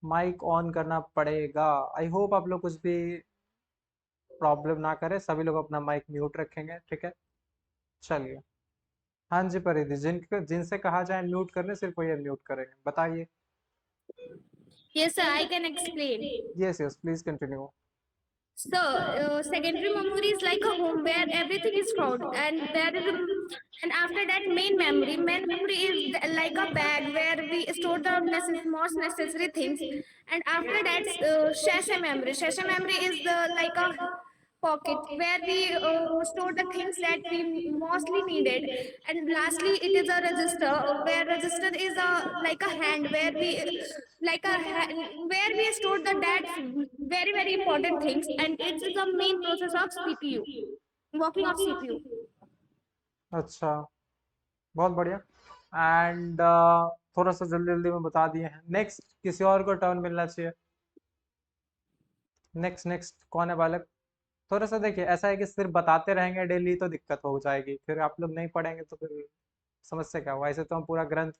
Mic on करना पड़ेगा। I hope आप लोग कुछ भी प्रॉब्लम ना करें, सभी लोग अपना माइक म्यूट रखेंगे, ठीक है। चलिए। हाँ जी परिधि, जिनसे कहा जाए म्यूट करने, सिर्फ वो ये म्यूट करेंगे, बताइए। Yes, sir, I can explain. Yes yes, please continue. So, secondary memory is like a home where everything is stored, and there is, and after that, main memory is like a bag where we store the most necessary things, and after that, session memory is the like a pocket where we store the things that we mostly needed, and lastly, it is a register where register is a like a hand where we where we store the that very important things, and it is the main process of CPU, working of CPU. अच्छा, बहुत बढ़िया। And थोड़ा सा जल्दी जल्दी में बता दिए हैं। नेक्स्ट किसी और को टर्न मिलना चाहिए। नेक्स्ट नेक्स्ट कौन है बालक? थोड़ा सा देखिए, ऐसा है कि सिर्फ बताते रहेंगे डेली तो दिक्कत हो जाएगी, फिर आप लोग नहीं पढ़ेंगे तो फिर समस्या क्या हुआ? ऐसे तो हम पूरा ग्रंथ,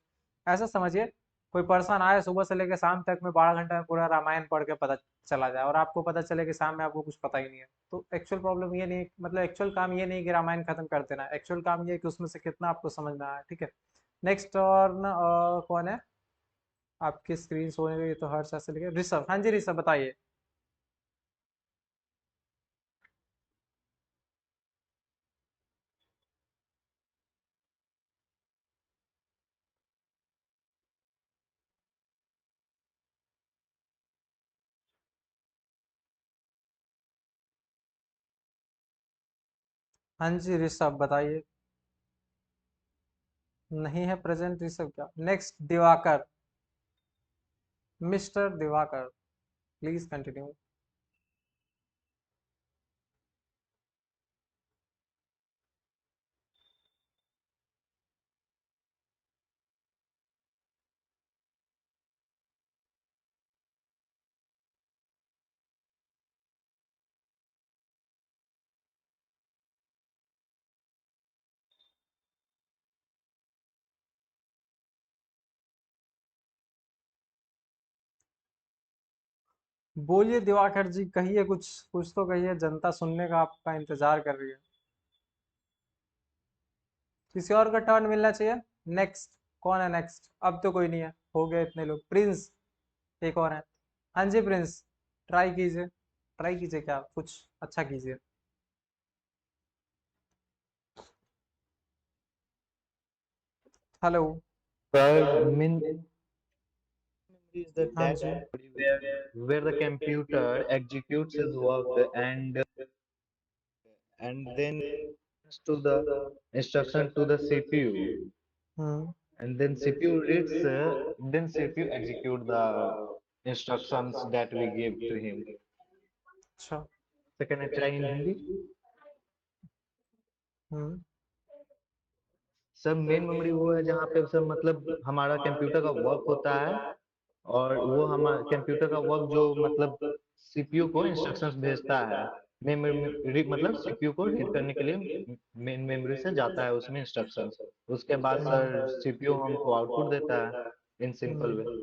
ऐसा समझिए कोई पर्सन आए सुबह से लेकर शाम तक में 12 घंटे में पूरा रामायण पढ़ के पता चला जाए, और आपको पता चले कि शाम में आपको कुछ पता ही नहीं है, तो एक्चुअल प्रॉब्लम ये नहीं, मतलब एक्चुअल काम ये नहीं कि रामायण खत्म कर देना है, एक्चुअल काम ये है कि उसमें से कितना आपको समझ में आया, ठीक है। नेक्स्ट और कौन है? आपकी स्क्रीन सोने गई तो हर्ष ऐसे लिखे, ऋषभ। हाँ जी ऋषभ, बताइए। हाँ जी ऋषभ, बताइए। नहीं है प्रेजेंट ऋषभ क्या? Next Diwakar, mister Diwakar, please continue. बोलिए दिवाकर जी, कहिए कुछ, कुछ तो कहिए, जनता सुनने का आपका इंतजार कर रही है। किसी और का टर्न मिलना चाहिए। नेक्स्ट कौन है? नेक्स्ट अब तो कोई नहीं है, हो गए इतने लोग। प्रिंस, एक और है। हाँ जी प्रिंस, ट्राई कीजिए, ट्राई कीजिए, क्या कुछ अच्छा कीजिए। Hello. Sir, min memory is the हाँ that जी। memory where the computer executes its work and then to the instruction to the CPU, hmm. and then CPU reads, then CPU execute the instructions that we give to him. अच्छा। So can I try in Hindi? हम्म। सब main memory वो है जहाँ पे सब मतलब हमारा computer का वर्क होता है, और वो हमारा कंप्यूटर का वर्क जो मतलब सीपीयू को इंस्ट्रक्शंस भेजता है। मेन मेमोरी मतलब सीपीयू को रीड करने के लिए मेन मेमोरी से जाता है उसमें इंस्ट्रक्शंस। उसके बाद सर सीपीयू हमको आउटपुट देता है इन सिंपल वे। हम्म।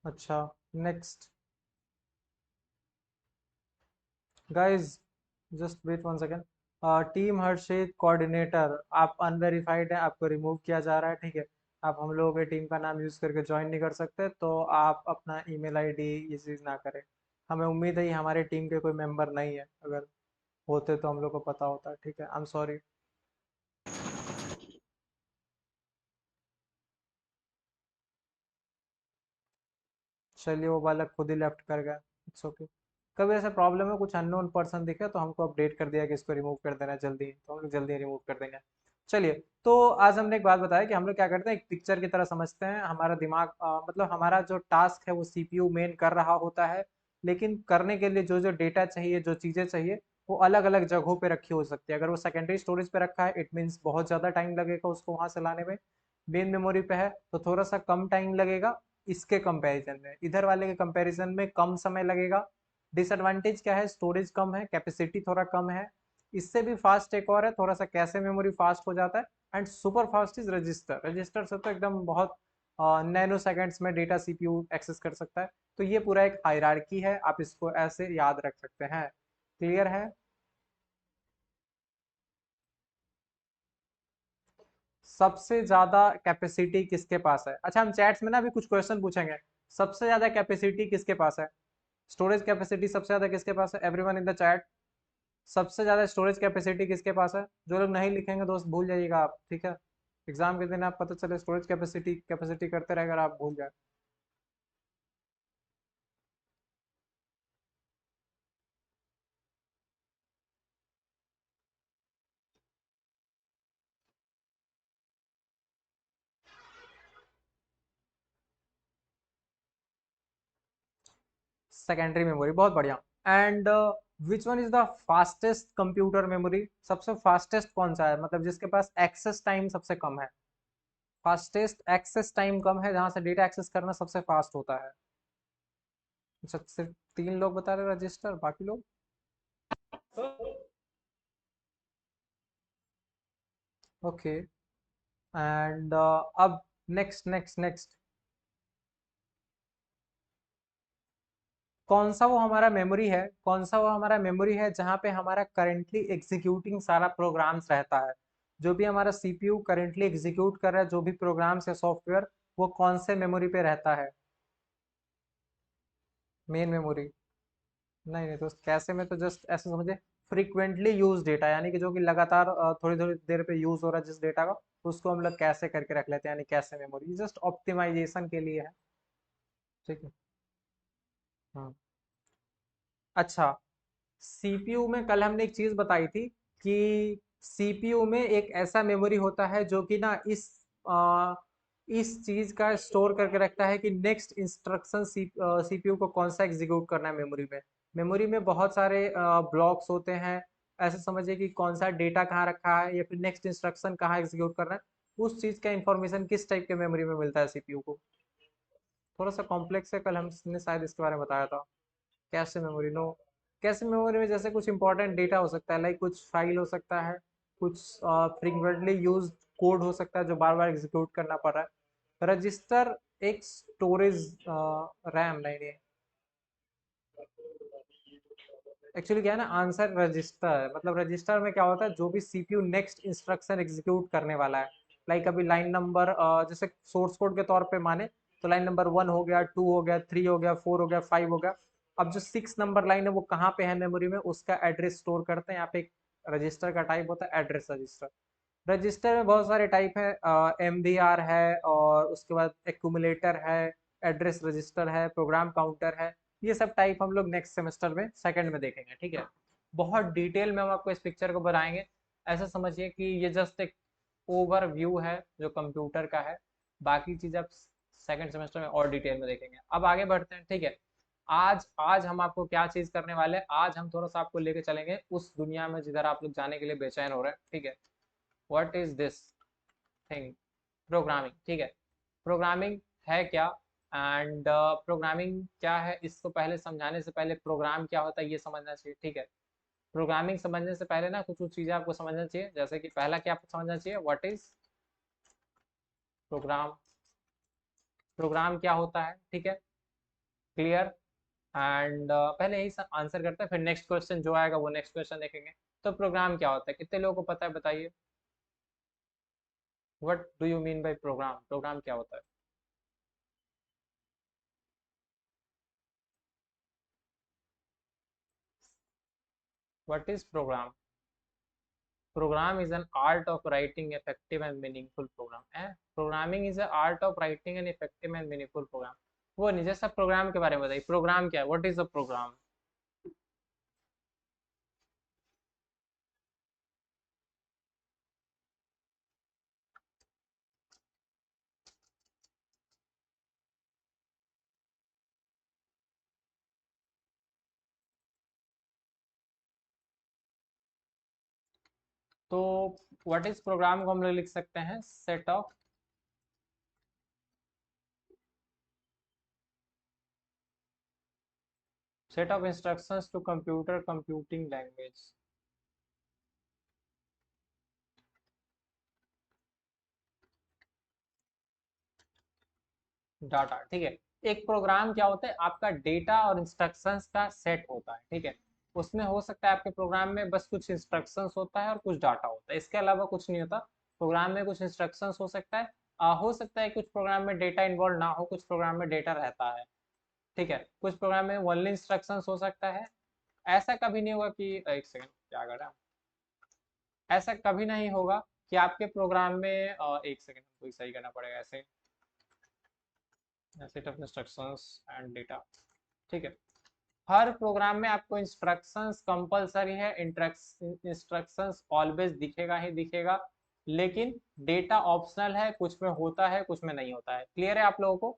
अच्छा, next guys, just wait one second. Team Harshit coordinator, आप अनवेरिफाइड हैं, आपको रिमूव किया जा रहा है, ठीक है। आप हम लोगों के टीम का नाम यूज करके ज्वाइन नहीं कर सकते, तो आप अपना ईमेल आईडी ये चीज़ ना करें। हमें उम्मीद है ये हमारे टीम के कोई मेंबर नहीं है, अगर होते तो हम लोग को पता होता, ठीक है। I am sorry. चलिए, वो बालक खुद ही लेफ्ट कर गया, इट्स ओके। कभी ऐसा प्रॉब्लम है, कुछ अननोन पर्सन दिखे तो हमको अपडेट कर दिया कि इसको रिमूव कर देना जल्दी, तो हम लोग जल्दी रिमूव कर देंगे। चलिए, तो आज हमने एक बात बताया कि हम लोग क्या करते हैं, एक पिक्चर की तरह समझते हैं। हमारा दिमाग मतलब हमारा जो टास्क है वो सीपीयू मेन कर रहा होता है, लेकिन करने के लिए जो जो डेटा चाहिए, जो चीज़ें चाहिए, वो अलग अलग जगहों पे रखी हो सकती है। अगर वो सेकेंडरी स्टोरेज पे रखा है, इट मीन्स बहुत ज़्यादा टाइम लगेगा उसको वहाँ से लाने में। मेन मेमोरी पे है तो थोड़ा सा कम टाइम लगेगा, इसके कंपैरिजन में, इधर वाले के कंपैरिजन में कम समय लगेगा। डिसएडवांटेज क्या है? स्टोरेज कम है, कैपेसिटी थोड़ा कम है। इससे भी फास्ट एक और है, थोड़ा सा कैसे मेमोरी फास्ट हो जाता है। And super fast is register, register से तो एकदम बहुत नैनो सेकेंड्स में डेटा सीपीयू एक्सेस कर सकता है। तो ये पूरा एक हायरार्की है, आप इसको ऐसे याद रख सकते हैं। क्लियर है? सबसे ज्यादा कैपेसिटी किसके पास है? अच्छा, हम चैट्स में ना अभी कुछ क्वेश्चन पूछेंगे। सबसे ज्यादा कैपेसिटी किसके पास है? स्टोरेज कैपेसिटी सबसे ज्यादा किसके पास है? एवरीवन इन द चैट, सबसे ज्यादा स्टोरेज कैपेसिटी किसके पास है? जो लोग नहीं लिखेंगे दोस्त भूल जाइएगा आप, ठीक है? एग्जाम के दिन आप पता चले स्टोरेज कैपेसिटी कैपेसिटी करते रहे, अगर आप भूल जाए। सेकेंडरी मेमोरी, बहुत बढ़िया। And which one is the fastest computer memory? सबसे फास्टेस्ट कौन सा है, मतलब जिसके पास एक्सेस टाइम सबसे कम है? फास्टेस्ट एक्सेस टाइम कम है, जहां से डेटा एक्सेस करना सबसे फास्ट होता है। अच्छा, सिर्फ 3 लोग बता रहे रजिस्टर, बाकी लोग? ओके। एंड अब नेक्स्ट नेक्स्ट नेक्स्ट, कौन सा वो हमारा मेमोरी है, कौन सा वो हमारा मेमोरी है जहाँ पे हमारा करंटली एग्जीक्यूटिंग सारा प्रोग्राम्स रहता है? जो भी हमारा सीपीयू करंटली एग्जीक्यूट कर रहा है, जो भी प्रोग्राम्स या सॉफ्टवेयर, वो कौन से मेमोरी पे रहता है? Main memory? नहीं नहीं दोस्त, कैसे में तो जस्ट ऐसे समझे, फ्रीक्वेंटली यूज डेटा, यानी कि जो कि लगातार थोड़ी थोड़ी देर पे यूज हो रहा है जिस डेटा का, उसको हम लोग कैसे करके रख लेते हैं, यानी कैसे मेमोरी, जस्ट ऑप्टिमाइजेशन के लिए है। ठीक है। हाँ। अच्छा, सीपीयू में कल हमने एक चीज बताई थी कि सीपीयू में एक ऐसा मेमोरी होता है जो कि ना इस चीज का स्टोर करके रखता है कि नेक्स्ट इंस्ट्रक्शन सीपीयू को कौन सा एग्जीक्यूट करना है मेमोरी में। मेमोरी में बहुत सारे ब्लॉक्स होते हैं, ऐसे समझिए कि कौन सा डेटा कहाँ रखा है या फिर नेक्स्ट इंस्ट्रक्शन कहाँ एग्जीक्यूट करना है, उस चीज का इंफॉर्मेशन किस टाइप के मेमोरी में मिलता है सीपीयू को। थोड़ा सा कॉम्प्लेक्स है, कल हमने शायद इसके बारे में बताया था। Cache memory, no. Cache memory में जैसे कुछ इंपॉर्टेंट डेटा हो सकता है, लाइक कुछ फाइल हो सकता है, कुछ फ्रीक्वेंटली यूज कोड हो सकता है जो बार बार एग्जीक्यूट करना पड़ रहा है। रजिस्टर एक स्टोरेज, रैम नहीं नहीं, एक्चुअली क्या है ना, आंसर रजिस्टर है। मतलब रजिस्टर में क्या होता है, जो भी सीपीयू नेक्स्ट इंस्ट्रक्शन एग्जीक्यूट करने वाला है, लाइक अभी लाइन नंबर, जैसे सोर्स कोड के तौर पे माने तो लाइन नंबर 1 हो गया, 2 हो गया, 3 हो गया, 4 हो गया, 5 हो गया। अब जो 6 नंबर लाइन है वो कहाँ पे है मेमोरी में, उसका एड्रेस स्टोर करते हैं। यहाँ पे एक रजिस्टर का टाइप होता है एड्रेस रजिस्टर। रजिस्टर में बहुत सारे टाइप है, एमबीआर है, और उसके बाद एक्यूमुलेटर है, एड्रेस रजिस्टर है, प्रोग्राम काउंटर है। ये सब टाइप हम लोग नेक्स्ट सेमेस्टर में सेकंड में देखेंगे, ठीक है? बहुत डिटेल में हम आपको इस पिक्चर को बनाएंगे। ऐसा समझिए कि ये जस्ट एक ओवरव्यू है जो कंप्यूटर का है, बाकी चीज़ आप सेकंड सेमेस्टर में और डिटेल में देखेंगे। अब आगे बढ़ते हैं, ठीक है? आज आज हम आपको क्या चीज़ करने वाले हैं, आज हम थोड़ा सा आपको लेके चलेंगे उस दुनिया में जिधर आप लोग जाने के लिए बेचैन हो रहे हैं, ठीक है? What is this thing? Programming, ठीक है? प्रोग्रामिंग है क्या, एंड प्रोग्रामिंग क्या है, इसको पहले समझाने से पहले प्रोग्राम क्या होता है ये समझना चाहिए, ठीक है? प्रोग्रामिंग समझने से पहले ना कुछ कुछ चीज़ें आपको समझना चाहिए, जैसे कि पहला क्या आपको समझना चाहिए, व्हाट इज प्रोग्राम? प्रोग्राम क्या होता है, ठीक है? क्लियर? एंड पहले यही आंसर करते हैं, फिर नेक्स्ट क्वेश्चन जो आएगा वो नेक्स्ट क्वेश्चन देखेंगे। तो प्रोग्राम क्या होता है, कितने लोगों को पता है, बताइए। What do you mean by program? Program क्या होता है? What is program? Program is an art of writing effective and meaningful program. Programming is an art of writing an effective and meaningful program. वो नहीं, जैसा programme के बारे में बताइए, प्रोग्राम क्या है, व्हाट इज अ प्रोग्राम? तो व्हाट इज प्रोग्राम को हम लोग लिख सकते हैं, set of instructions to computer computing language. Data, ठीक है। एक प्रोग्राम क्या होता है, आपका डेटा और इंस्ट्रक्शंस का सेट होता है, ठीक है। उसमें हो सकता है आपके प्रोग्राम में बस कुछ इंस्ट्रक्शंस होता है और कुछ डाटा होता है, इसके अलावा कुछ नहीं होता। प्रोग्राम में कुछ इंस्ट्रक्शंस हो सकता है, हो सकता है कुछ प्रोग्राम में डेटा इन्वॉल्व ना हो, कुछ प्रोग्राम में डेटा रहता है, ठीक है। कुछ प्रोग्राम में ओनली इंस्ट्रक्शंस हो सकता है। ऐसा कभी नहीं होगा कि एक सेकंड क्या कर रहा है, ऐसा कभी नहीं होगा कि आपके प्रोग्राम में एक सेकंड कोई सही करना पड़ेगा, ऐसे set of instructions and data, ठीक है। हर प्रोग्राम में आपको इंस्ट्रक्शंस कंपलसरी है, इंस्ट्रक्शंस ऑलवेज दिखेगा ही दिखेगा, लेकिन डेटा ऑप्शनल है, कुछ में होता है कुछ में नहीं होता है। क्लियर है आप लोगों को?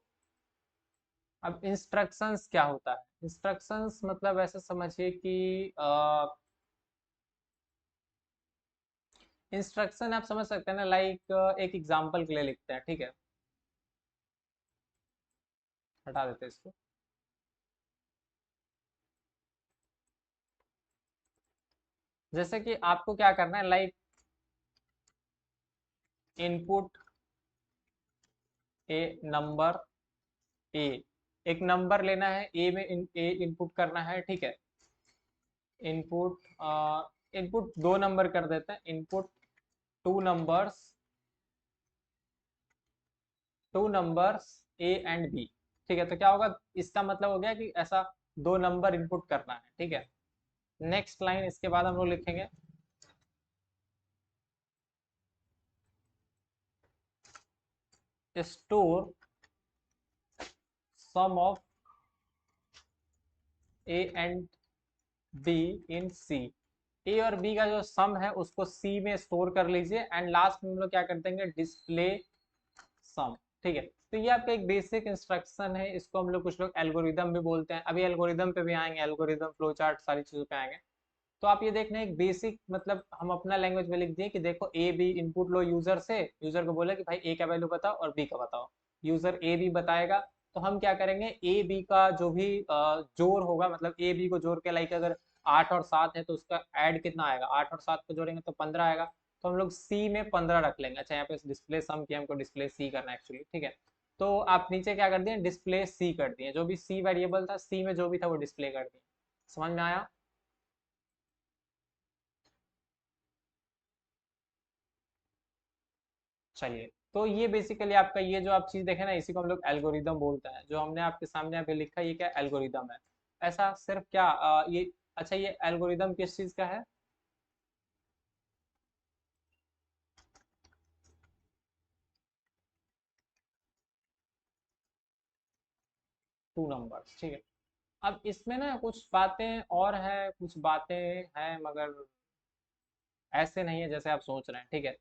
अब इंस्ट्रक्शंस क्या होता है, इंस्ट्रक्शंस मतलब ऐसे समझिए कि इंस्ट्रक्शन आप समझ सकते हैं ना, लाइक एक एग्जांपल के लिए लिखते हैं, ठीक है। हटा देते हैं इसको। जैसे कि आपको क्या करना है, like input A number A, एक नंबर लेना है, ए में ए इनपुट करना है, ठीक है। इनपुट इनपुट दो नंबर कर देते हैं, input two numbers, two numbers A and B, ठीक है। तो क्या होगा, इसका मतलब हो गया कि ऐसा दो नंबर इनपुट करना है, ठीक है। नेक्स्ट लाइन इसके बाद हम लोग लिखेंगे store sum of A and B in C. A और बी का जो सम है उसको सी में स्टोर कर लीजिए, एंड लास्ट में हम लोग क्या कर देंगे, डिस्प्ले सम, ठीक है। तो ये आपका एक बेसिक इंस्ट्रक्शन है, इसको हम लोग कुछ लोग एल्गोरिदम भी बोलते हैं, अभी एल्गोरिदम पे भी आएंगे, एल्गोरिदम फ्लो चार्ट सारी चीजों पे आएंगे। तो आप ये देख रहे हैं एक बेसिक, मतलब हम अपना लैंग्वेज में लिख दिए कि देखो ए बी इनपुट लो यूजर से, यूजर को बोला कि भाई ए का वैल्यू बताओ और बी का बताओ, यूजर ए बी बताएगा। तो हम क्या करेंगे, ए बी का जो भी जोड़ होगा, मतलब ए बी को जोड़ के, लाइक अगर 8 और 7 है तो उसका ऐड कितना आएगा, 8 और 7 को जोड़ेंगे तो 15 आएगा। तो हम लोग सी में 15 रख लेंगे। अच्छा, यहाँ पे डिस्प्ले सम किया, हमको डिस्प्ले सी करना है एक्चुअली, ठीक है। तो आप नीचे क्या कर दिए, डिस्प्ले सी कर दिए, जो भी सी वेरिएबल था, सी में जो भी था वो डिस्प्ले कर दिए। समझ में आया? चलिए, तो ये बेसिकली आपका ये जो आप चीज देखे ना, इसी को हम लोग एल्गोरिदम बोलते हैं। जो हमने आपके सामने अभी लिखा, ये क्या एल्गोरिदम है। ऐसा सिर्फ क्या ये, अच्छा ये एल्गोरिदम किस चीज का है, टू नंबर्स, ठीक है। अब इसमें ना कुछ बातें और है, कुछ बातें हैं, मगर ऐसे नहीं है जैसे आप सोच रहे हैं, ठीक है।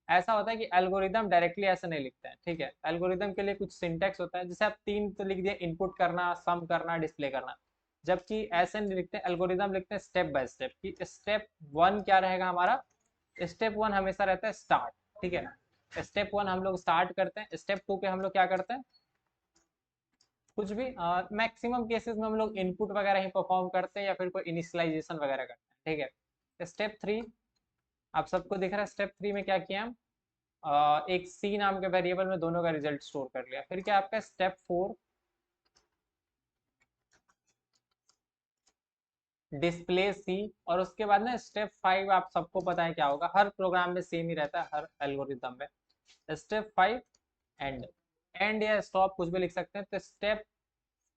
ऐसा होता है कि एल्गोरिदम डायरेक्टली ऐसे नहीं लिखते हैं, ठीक है। एल्गोरिदम के लिए कुछ सिंटेक्स होता है, जैसे आप तीन तो लिख दिए, इनपुट करना, सम करना, डिस्प्ले करना। जबकि ऐसे नहीं लिखते, एल्गोरिदम लिखते हैं स्टेप बाय स्टेप, कि स्टेप वन क्या रहेगा हमारा, स्टेप वन हमेशा रहता है स्टार्ट, ठीक है। स्टेप वन हम लोग स्टार्ट करते हैं, स्टेप टू पे हम लोग क्या करते हैं, कुछ भी मैक्सिमम केसेस में हम लोग इनपुट वगैरह ही परफॉर्म करते हैं, या फिर कोई इनिशियलाइजेशन वगैरह करते हैं, ठीक है। स्टेप थ्री आप सबको दिख रहा है, स्टेप थ्री में क्या किया हम, एक सी नाम के वेरिएबल में दोनों का रिजल्ट स्टोर कर लिया। फिर क्या आपका स्टेप फोर, डिस्प्ले सी। और उसके बाद ना स्टेप फाइव आप सबको पता है क्या होगा, हर प्रोग्राम में सेम ही रहता है, हर एल्गोरिदम में। स्टेप फाइव एंड, एंड या स्टॉप कुछ भी लिख सकते हैं। तो स्टेप,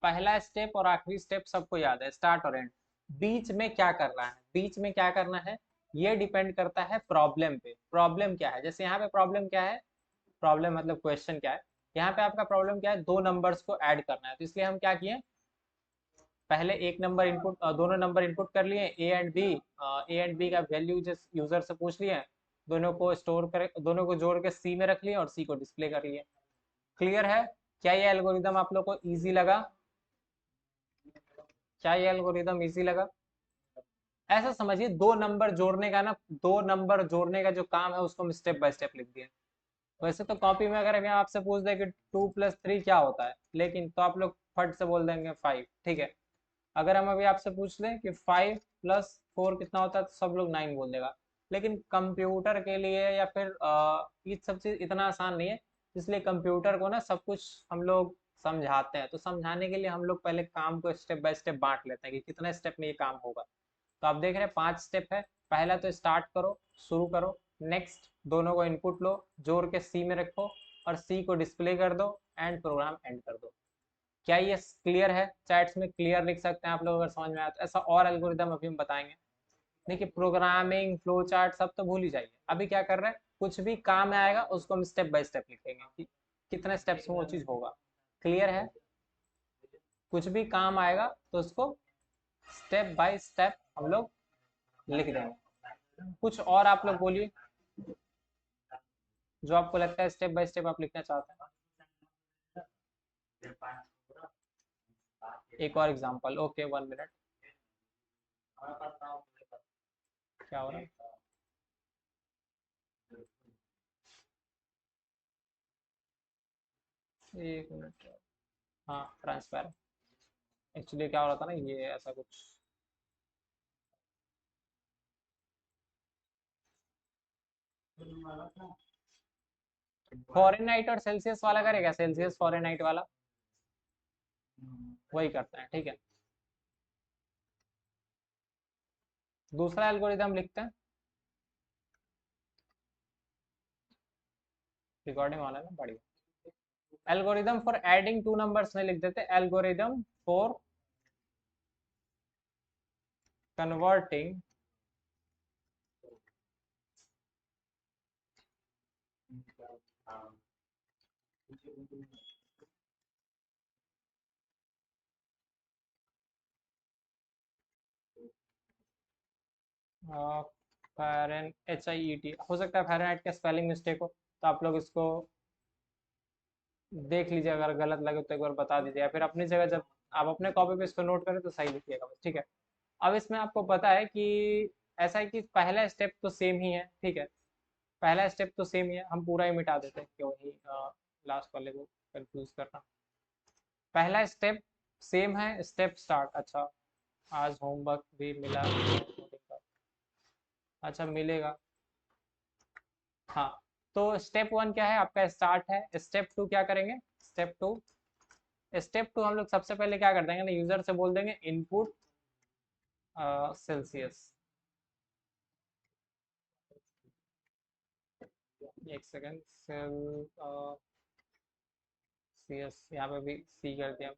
पहला स्टेप और आखिरी स्टेप सबको याद है, स्टार्ट और एंड। बीच में क्या करना है, बीच में क्या करना है, ये डिपेंड करता है प्रॉब्लम पे। प्रॉब्लम क्या है, जैसे यहाँ पे प्रॉब्लम क्या है, प्रॉब्लम मतलब क्वेश्चन क्या है, यहाँ पे आपका प्रॉब्लम क्या है, दो नंबर्स को ऐड करना है। तो इसलिए हम क्या किए, पहले एक नंबर इनपुट, दोनों नंबर इनपुट कर लिए, A and B, A and B का वैल्यू जिस यूजर से पूछ लिए, दोनों को स्टोर कर, दोनों को जोड़ के सी में रख लिए और सी को डिस्प्ले कर लिए। क्लियर है? क्या ये एल्गोरिदम आप लोग को इजी लगा? क्या ये एल्गोरिदम इजी लगा? ऐसा समझिए, दो नंबर जोड़ने का ना, दो नंबर जोड़ने का जो काम है उसको हम स्टेप बाय स्टेप लिख दिए। वैसे तो कॉपी में अगर मैं आपसे पूछ दे कि 2 + 3 क्या होता है, लेकिन तो आप लोग फट से बोल देंगे 5, ठीक है। अगर हम अभी आपसे पूछ लें कि 5 + 4 कितना होता है, तो सब लोग 9 बोल देगा। लेकिन कंप्यूटर के लिए या फिर ये सब चीज़ इतना आसान नहीं है, इसलिए कंप्यूटर को ना सब कुछ हम लोग समझाते हैं, तो समझाने के लिए हम लोग पहले काम को स्टेप बाय स्टेप बांट लेते हैं कि कितने स्टेप में ये काम होगा। तो आप देख रहे हैं 5 स्टेप है। पहला तो स्टार्ट करो, शुरू करो। नेक्स्ट दोनों को इनपुट लो, जोड़ के सी में रखो और सी को डिस्प्ले कर दो एंड प्रोग्राम एंड कर दो। क्या ये क्लियर है? चैट्स में क्लियर लिख सकते हैं आप लोग अगर समझ में आया तो। ऐसा और एल्गोरिदम अभी हम बताएंगे। देखिए प्रोग्रामिंग फ्लो चार्ट सब तो भूल ही जाइए। अभी क्या कर रहे हैं, कुछ भी काम में आएगा उसको हम स्टेप बाय स्टेप लिखेंगे कि कितने स्टेप्स में वो चीज़ होगा। क्लियर है? कुछ भी काम आएगा तो उसको स्टेप बाय स्टेप हम लोग लिख देंगे। कुछ और आप लोग बोलिए जो आपको लगता है स्टेप बाय स्टेप आप लिखना चाहते हैं। एक और एग्जांपल। Okay 1 minute. क्या हो रहा है? एक मिनट। हाँ ट्रांसफर। एक्चुअली क्या हो रहा था ना, ये ऐसा कुछ। फॉरेनहाइट और सेल्सियस वाला करेगा, सेल्सियस फॉरेनहाइट वाला वही करते हैं, ठीक है। दूसरा एल्गोरिदम लिखते हैं। रिकॉर्डिंग वाला ना, बढ़िया। Algorithm for adding two numbers में लिख देते हैं algorithm for converting Farren HIET हो सकता है, फ़ारेनहाइट का स्पेलिंग मिस्टेक हो तो आप लोग इसको देख लीजिए, अगर गलत लगे तो एक बार बता दीजिए, या फिर अपनी जगह जब आप अपने कॉपी पे इसको नोट करें तो सही लिखिएगा बस, ठीक है। अब इसमें आपको पता है कि ऐसा है कि पहला स्टेप तो सेम ही है, ठीक है। पहला स्टेप तो सेम ही है, हम पूरा ही मिटा देते हैं क्यों ही लास्ट वाले को कंफ्यूज करना। पहला स्टेप सेम है, स्टेप स्टार्ट। अच्छा आज होमवर्क भी मिला? अच्छा मिलेगा, हाँ। तो स्टेप 1 क्या है आपका? स्टार्ट है। स्टेप 2 क्या करेंगे? स्टेप टू हम लोग सबसे पहले क्या कर देंगे ना, यूजर से बोल देंगे इनपुट सेल्सियस। एक सेकेंड, सेल्सियस यहाँ पे भी सी कर दिया,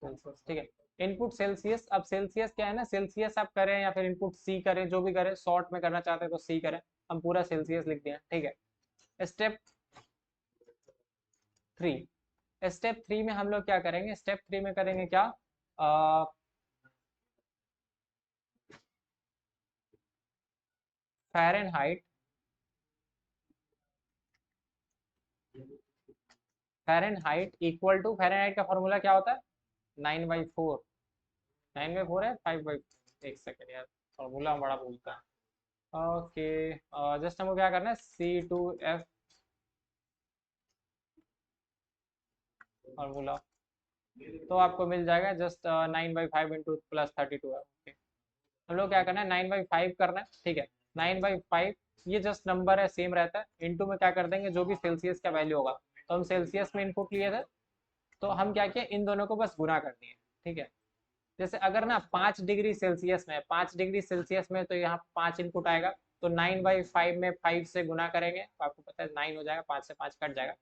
सेल्सियस, ठीक है। Input Celsius. अब सेल्सियस क्या है ना, सेल्सियस आप करें या फिर इनपुट सी करें, जो भी करें, शॉर्ट में करना चाहते हैं तो सी करें। हम पूरा सेल्सियस लिख दिया, ठीक है। स्टेप 3। स्टेप 3 में हम लोग क्या करेंगे? स्टेप 3 में करेंगे क्या? Fahrenheit, Fahrenheit equal to, Fahrenheit का फॉर्मूला क्या होता है? 9/4। 9/4 है 5/, एक सेकेंड यार, फॉर्मूला बड़ा भूलता है। ओके जस्ट हमको क्या करना है, C2F फॉर्मूला, तो आपको मिल जाएगा जस्ट 9/5 इंटू +32 है। ओके, हम लोग क्या करना है, 9/5 करना है, ठीक है। 9/5 ये जस्ट नंबर है, सेम रहता है। इंटू में क्या कर देंगे, जो भी सेल्सियस का वैल्यू होगा, तो हम सेल्सियस में इनपुट लिए थे तो हम क्या किए, इन दोनों को बस गुना कर दिए, ठीक है। जैसे अगर ना 5 डिग्री सेल्सियस में, 5 डिग्री सेल्सियस में तो यहाँ 5 इनपुट आएगा, तो 9/5 में 5 से गुना करेंगे तो आपको पता है 9 हो जाएगा, 5 से 5 कट जाएगा।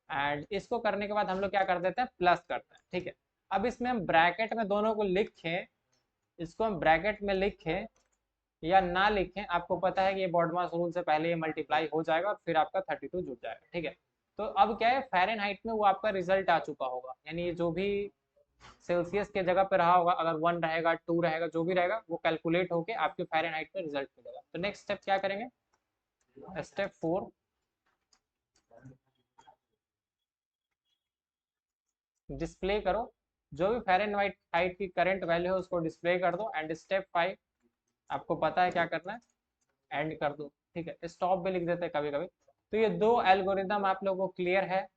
एंड इसको करने के बाद हम लोग क्या कर देते हैं, प्लस करते हैं, ठीक है। अब इसमें हम ब्रैकेट में दोनों को लिखें, इसको हम ब्रैकेट में लिखें या ना लिखें, आपको पता है कि ये बॉडमास रूल से पहले ये मल्टीप्लाई हो जाएगा और फिर आपका 32 जुड़ जाएगा, ठीक है। तो अब क्या है, फ़ारेनहाइट में वो आपका रिजल्ट आ चुका होगा, यानी ये जो भी सेल्सियस के जगह पे रहा होगा, अगर 1 रहेगा 2 रहेगा जो भी रहेगा, वो कैलकुलेट होके आपके फ़ारेनहाइट में रिजल्ट मिलेगा। तो नेक्स्ट स्टेप क्या करेंगे? स्टेप 4, डिस्प्ले करो, जो भी फ़ारेनहाइट हाइट की करंट वैल्यू है उसको डिस्प्ले कर दो। एंड स्टेप 5 आपको पता है क्या करना है, एंड कर दो, ठीक है। स्टॉप भी लिख देते हैं कभी कभी। तो ये दो एल्गोरिदम आप लोगों को क्लियर है।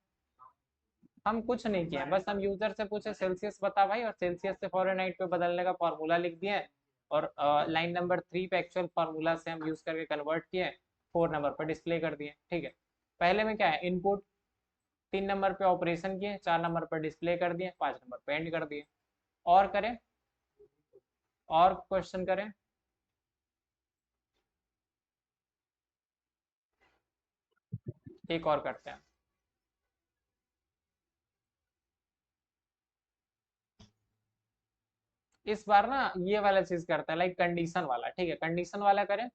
हम कुछ नहीं किए, बस हम यूजर से पूछे सेल्सियस बता भाई, और सेल्सियस से फ़ारेनहाइट पे बदलने का फॉर्मूला लिख दिए हैं, और लाइन नंबर 3 पे एक्चुअल फार्मूला से हम यूज करके कन्वर्ट किए, 4 नंबर पर डिस्प्ले कर दिए, ठीक है। पहले में क्या है, इनपुट 3 नंबर पे ऑपरेशन किए, 4 नंबर पर डिस्प्ले कर दिए, 5 नंबर पे एंड कर दिए। और करें, और क्वेश्चन करें। एक और करते हैं। इस बार ना ये वाला चीज करते हैं, लाइक कंडीशन वाला। ठीक है, कंडीशन वाला करें।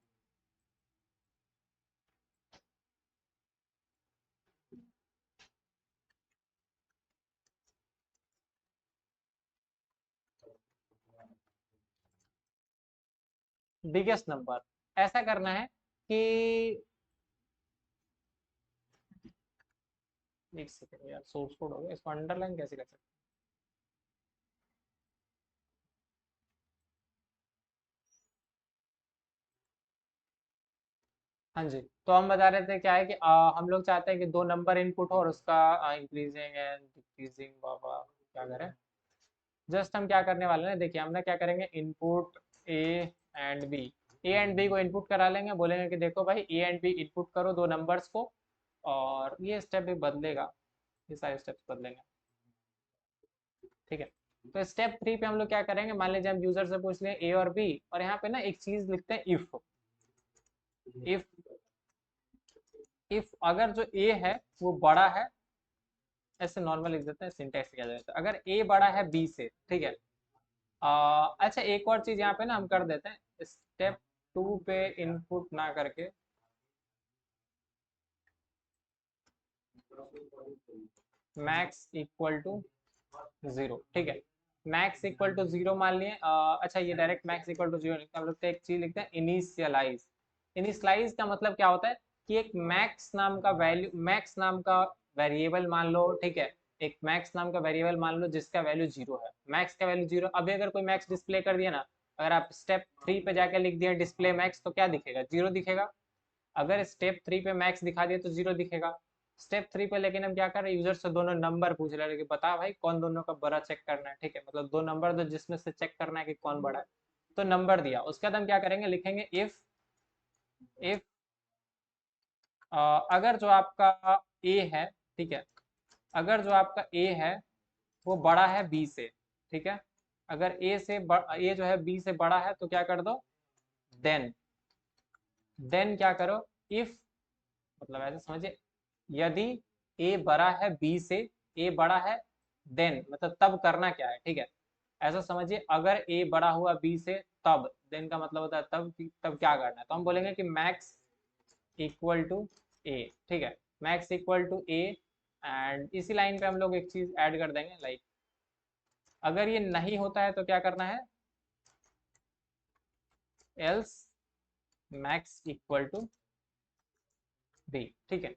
बिगेस्ट नंबर ऐसा करना है कि, एक सेकंड यार, सोर्स कोड हो गया, इसको अंडरलाइन कैसे कर सकते हैं। हाँ जी, तो हम बता रहे थे क्या है कि हम लोग चाहते हैं कि 2 नंबर इनपुट हो और उसका इंक्रीजिंग एंड डिक्रीजिंग, बाबा क्या करें। जस्ट हम क्या करने वाले हैं, देखिए हम ना क्या करेंगे, input A and B, A and B को इनपुट करा लेंगे, बोलेंगे कि देखो भाई ए एंड बी इनपुट करो 2 नंबर्स को, और ये स्टेप भी बदलेगा, ये सारे स्टेप्स बदलेंगे। ठीक है, तो स्टेप 3 पे हम लोग क्या करेंगे, मान लीजिए हम यूजर से पूछ लें ए और बी, और यहाँ पे ना एक चीज लिखते हैं इफ। इफ इफ अगर जो ए है वो बड़ा है, ऐसे नॉर्मल लिख देते हैं, सिंटेक्स क्या जाता है, अगर ए बड़ा है बी से, ठीक है। अच्छा, एक और चीज यहाँ पे ना हम कर देते हैं, स्टेप 2 पे इनपुट ना करके मैक्स इक्वल टू 0। ठीक है, मैक्स इक्वल टू 0 मान लिए। अच्छा, ये डायरेक्ट मैक्स इक्वल टू 0 लिखते हैं हम लोग, तो एक चीज लिखते हैं इनिशियलाइज। इनिशियलाइज का मतलब क्या होता है कि एक मैक्स नाम का वैल्यू, मैक्स नाम का वेरिएबल मान लो, ठीक है, एक मैक्स नाम का वेरिएबल मान लो जिसका वैल्यू 0 है, मैक्स का वैल्यू 0। अभी अगर कोई मैक्स डिस्प्ले कर दिया ना, अगर आप स्टेप 3 पे जाकर लिख दिया डिस्प्ले मैक्स, तो क्या दिखेगा, 0 दिखेगा। अगर स्टेप 3 पे मैक्स दिखा दिया तो 0 दिखेगा। स्टेप 3 पे लेकिन हम क्या कर रहे हैं, यूजर से दोनों नंबर पूछ रहे हैं कि बता भाई कौन दोनों का बड़ा चेक करना है। ठीक है, मतलब 2 नंबर दो जिसमें से चेक करना है कि कौन बड़ा है। तो नंबर दिया, उसके बाद हम क्या करेंगे, लिखेंगे इफ, इफ अगर जो आपका ए है, ठीक है, अगर जो आपका ए है वो बड़ा है बी से, ठीक है, अगर ए जो है बी से बड़ा है तो क्या कर दो, देन, क्या करो, इफ, मतलब ऐसे समझिए, यदि ए बड़ा है बी से, ए बड़ा है, देन मतलब तब करना क्या है। ठीक है, ऐसा समझिए, अगर ए बड़ा हुआ बी से तब, देन का मतलब होता है तब क्या करना है, तो हम बोलेंगे कि मैक्स इक्वल टू ए। ठीक है, max equal to A, and इसी लाइन पे हम लोग एक चीज ऐड कर देंगे, लाइक अगर ये नहीं होता है तो क्या करना है, else max equal to B. ठीक है,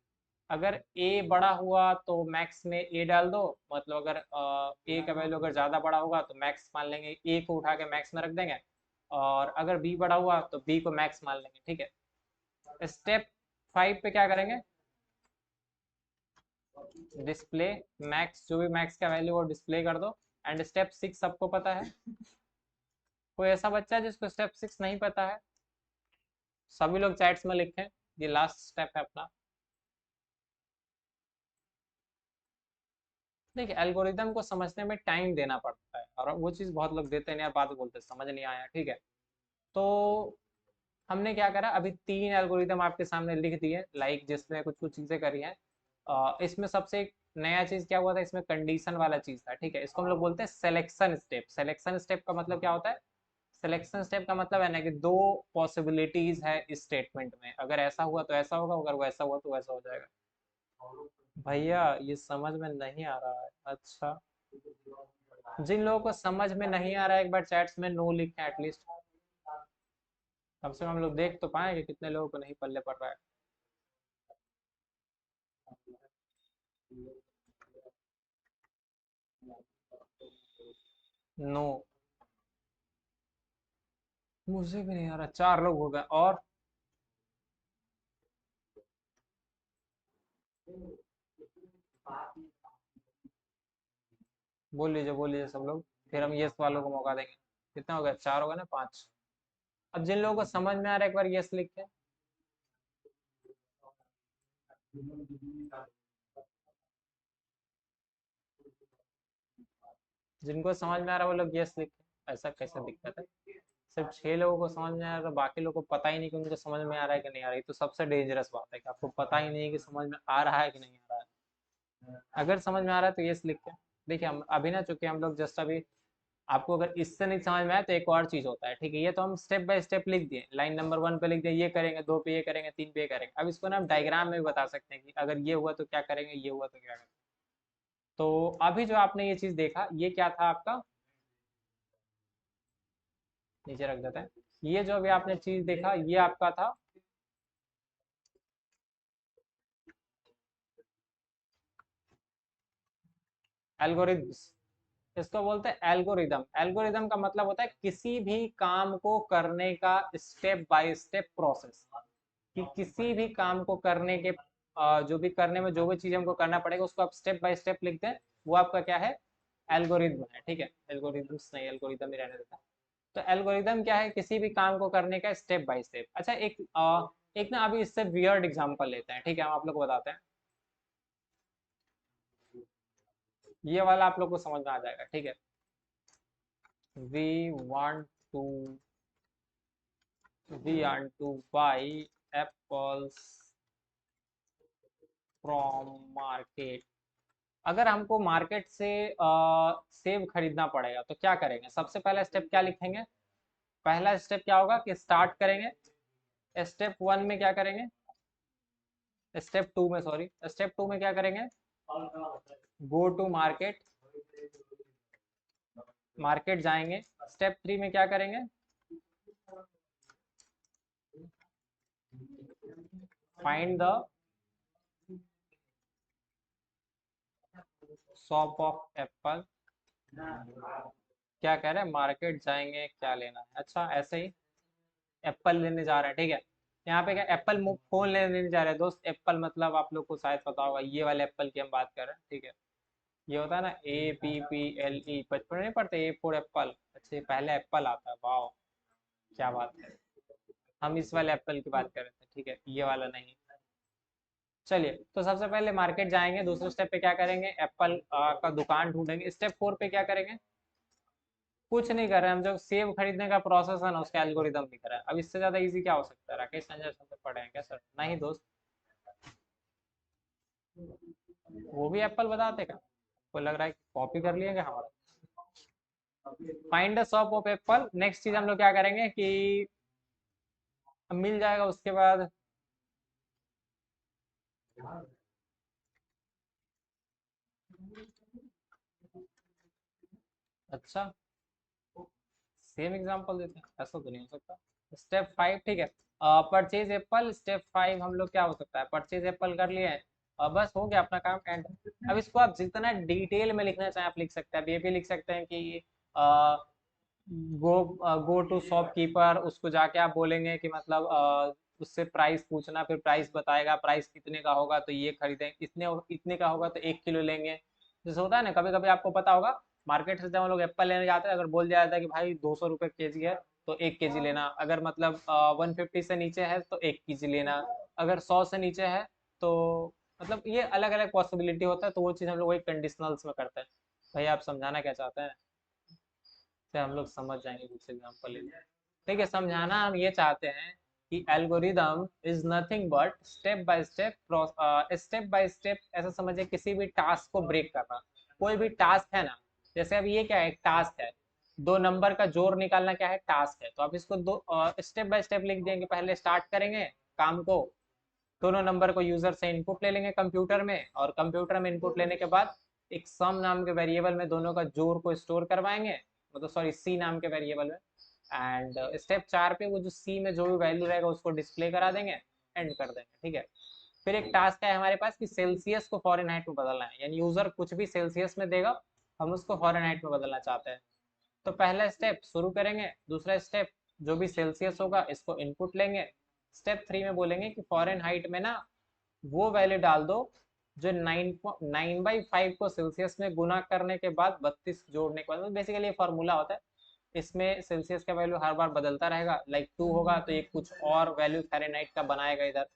अगर ए बड़ा हुआ तो मैक्स में ए डाल दो, मतलब अगर ए का वैल्यू अगर ज़्यादा बड़ा होगा तो मैक्स मान लेंगे, ए को उठा के मैक्स में रख देंगे, और अगर बी बड़ा हुआ तो बी को मैक्स मान लेंगे। ठीक है, स्टेप 5 पे क्या करेंगे, डिस्प्ले मैक्स, जो भी मैक्स का वैल्यू वो डिस्प्ले कर दो। एंड स्टेप 6 सबको पता है, कोई ऐसा बच्चा है जिसको स्टेप 6 नहीं पता है, सभी लोग चैट्स में लिखें, ये लास्ट स्टेप है अपना। देखिए, एल्गोरिदम को समझने में टाइम देना पड़ता है, और वो चीज़ बहुत लोग देते नहीं, बात बोलते समझ नहीं आया। ठीक है, तो हमने क्या करा, अभी 3 एल्गोरिदम आपके सामने लिख दिए, लाइक जिसमें कुछ कुछ चीज़ें करी हैं। इसमें सबसे एक नया चीज़ क्या हुआ था, इसमें कंडीशन वाला चीज़ था। ठीक है, इसको हम लोग बोलते हैं सिलेक्शन स्टेप। सिलेक्शन स्टेप का मतलब क्या होता है, सिलेक्शन स्टेप का मतलब है ना कि 2 पॉसिबिलिटीज है इस स्टेटमेंट में, अगर ऐसा हुआ तो ऐसा होगा, अगर वैसा हुआ तो वैसा हो जाएगा। भैया ये समझ में नहीं आ रहा है, अच्छा, जिन लोगों को समझ में नहीं आ रहा है एक बार चैट्स में नो लिखें एटलीस्ट, कम से कम हम लोग देख तो पाए कि कितने लोगों को नहीं पल्ले पड़ रहा है। नो, मुझे भी नहीं आ रहा, 4 लोग हो गए, और बोल लीजिए सब लोग, फिर हम यस वालों को मौका देंगे। कितना हो गया, 4 हो गया ना, 5। अब जिन लोगों को समझ में आ रहा है एक बार यस लिखें। जिनको समझ में आ रहा है वो लोग यस लिखे। ऐसा कैसे दिक्कत है? सिर्फ 6 लोगों को समझ में आ रहा है तो बाकी लोगों को पता ही नहीं कि उनको समझ में आ रहा है कि नहीं आ रहा है। ये तो सबसे डेंजरस बात है कि आपको पता ही नहीं है कि समझ में आ रहा है कि नहीं आ रहा है। अगर समझ में आ रहा है तो यस लिख के देखिए। हम अभी ना, चूंकि हम लोग जस्ट अभी आपको अगर इससे नहीं समझ में आया तो एक और चीज होता है, ठीक है? ये तो हम स्टेप बाय स्टेप लिख दिए, लाइन नंबर 1 पे लिख दिए ये करेंगे, 2 पे ये करेंगे, 3 पे ये करेंगे। अब इसको ना हम डायग्राम में भी बता सकते हैं कि अगर ये हुआ तो क्या करेंगे, ये हुआ तो क्या करेंगे। तो अभी जो आपने ये चीज देखा, ये क्या था आपका? नीचे रख देते हैं। ये जो अभी आपने चीज देखा, ये आपका था एल्गोरिथम्स। इसको बोलते हैं एल्गोरिदम। एल्गोरिदम का मतलब होता है किसी भी काम को करने का स्टेप बाय स्टेप प्रोसेस। कि किसी भी काम को करने के जो भी करने में जो भी चीज हमको करना पड़ेगा उसको आप स्टेप बाय स्टेप लिखते हैं, वो आपका क्या है? एल्गोरिदम है, ठीक है? एल्गोरिदम्स नहीं, एल्गोरिदम ही रहने देता है। तो एल्गोरिदम क्या है? किसी भी काम को करने का स्टेप बाय स्टेप। अच्छा, एक ना अभी इससे वियर्ड एग्जांपल लेते हैं, ठीक है? हम आप लोग को बताते हैं। ये वाला आप लोग को समझ में आ जाएगा, ठीक है? We want to buy apples from market। अगर हमको मार्केट से सेब खरीदना पड़ेगा तो क्या करेंगे? सबसे पहला स्टेप क्या लिखेंगे? पहला स्टेप क्या होगा कि स्टार्ट करेंगे। स्टेप 1 में क्या करेंगे? स्टेप 2 में, सॉरी, स्टेप 2 में क्या करेंगे? Go to market. मार्केट जाएंगे। स्टेप 3 में क्या करेंगे? Find the shop of apple. क्या कह रहे हैं? मार्केट जाएंगे, क्या लेना है? अच्छा, ऐसे ही एप्पल लेने जा रहे हैं, ठीक है? यहाँ पे क्या एप्पल फोन लेने नहीं जा रहे हैं दोस्त। एप्पल मतलब आप लोग को शायद पता होगा, ये वाले एप्पल की हम बात कर रहे हैं, ठीक है? ये होता है ना APPLE, बचपन में नहीं पढ़ते? A for Apple. अच्छा, ये पहले एप्पल आता है, वाह क्या बात है। हम इस वाले एप्पल की बात कर रहे थे, ठीक है? ये वाला नहीं। चलिए, तो सबसे पहले मार्केट जाएंगे। दूसरे स्टेप पे क्या करेंगे? एप्पल का दुकान ढूंढेंगे। स्टेप 4 पे क्या करेंगे? कुछ नहीं कर रहे हैं हम। जो सेब खरीदने का प्रोसेस है ना, उसका एल्गोरिदम लिख रहा है। अब इससे ज्यादा इजी क्या हो सकता है? राकेश संजय सर पढ़े हैं क्या सर? नहीं दोस्त, वो भी एप्पल बताते का। को लग रहा है कॉपी कर लिएगा हमारा। Find the shop of Apple. Next चीज हम लोग क्या करेंगे कि मिल जाएगा उसके बाद। अच्छा, सेम एग्जांपल देते हैं? ऐसा तो नहीं हो सकता। स्टेप 5, ठीक है, परचेज एप्पल। स्टेप 5 हम लोग क्या हो सकता है? परचेज एप्पल कर लिए हैं और बस हो गया अपना काम एंड। अब इसको आप जितना डिटेल में लिखना चाहें आप लिख सकते हैं। अब ये भी लिख सकते हैं कि गो गो टू शॉपकीपर। उसको जाके आप बोलेंगे कि मतलब उससे प्राइस पूछना, फिर प्राइस बताएगा, प्राइस कितने का होगा तो ये खरीदें, इतने इतने का होगा तो 1 किलो लेंगे। जैसे होता है ना, कभी कभी आपको पता होगा मार्केट से जब हम लोग एप्पल लेने जाते हैं, अगर बोल दिया जाता है कि भाई 200 रुपये केजी है तो 1 केजी लेना। अगर मतलब 150 से नीचे है तो 1 केजी लेना। अगर 100 से नीचे है तो मतलब ये अलग अलग पॉसिबिलिटी होता है। तो वो चीज़ हम लोग वही कंडीशनल्स में करते हैं। भाई आप समझाना क्या चाहते हैं? से हम लोग समझ जाएंगे कुछ एग्जाम्पल ले। ठीक है, समझाना हम ये चाहते हैं कि algorithm is nothing but step by step. Step by step ऐसा समझिए, किसी भी टास्क को ब्रेक करना। कोई भी टास्क है ना, जैसे अब ये क्या है? एक टास्क है। 2 नंबर का जोड़ निकालना क्या है? टास्क है। तो आप इसको दो स्टेप बाय स्टेप लिख देंगे। पहले स्टार्ट करेंगे काम को, दोनों नंबर को यूजर से इनपुट ले लेंगे कंप्यूटर में, और कंप्यूटर में इनपुट लेने के बाद एक सम नाम के वेरिएबल में दोनों का जोड़ को स्टोर करवाएंगे, मतलब सॉरी सी नाम के वेरिएबल में। एंड स्टेप 4 पे वो जो सी में जो भी वैल्यू रहेगा उसको डिस्प्ले करा देंगे, एंड कर देंगे, ठीक है? फिर एक टास्क है हमारे पास कि सेल्सियस को फॉरेनहाइट में बदलना है, यानी यूजर कुछ भी सेल्सियस में देगा, हम उसको फॉरेनहाइट में बदलना चाहते हैं। तो पहला स्टेप शुरू करेंगे। दूसरा स्टेप, जो भी सेल्सियस होगा इसको इनपुट लेंगे। स्टेप 3 में बोलेंगे कि फॉरेन हाइट में ना वो वैल्यू डाल दो जो 9/5 को सेल्सियस में गुना करने के बाद 32 जोड़ने के बाद। बेसिकली ये फॉर्मूला होता है। इसमें सेल्सियस का वैल्यू हर बार बदलता रहेगा। लाइक 2 होगा तो ये कुछ और वैल्यू फ़ारेनहाइट का बनाएगा इधर।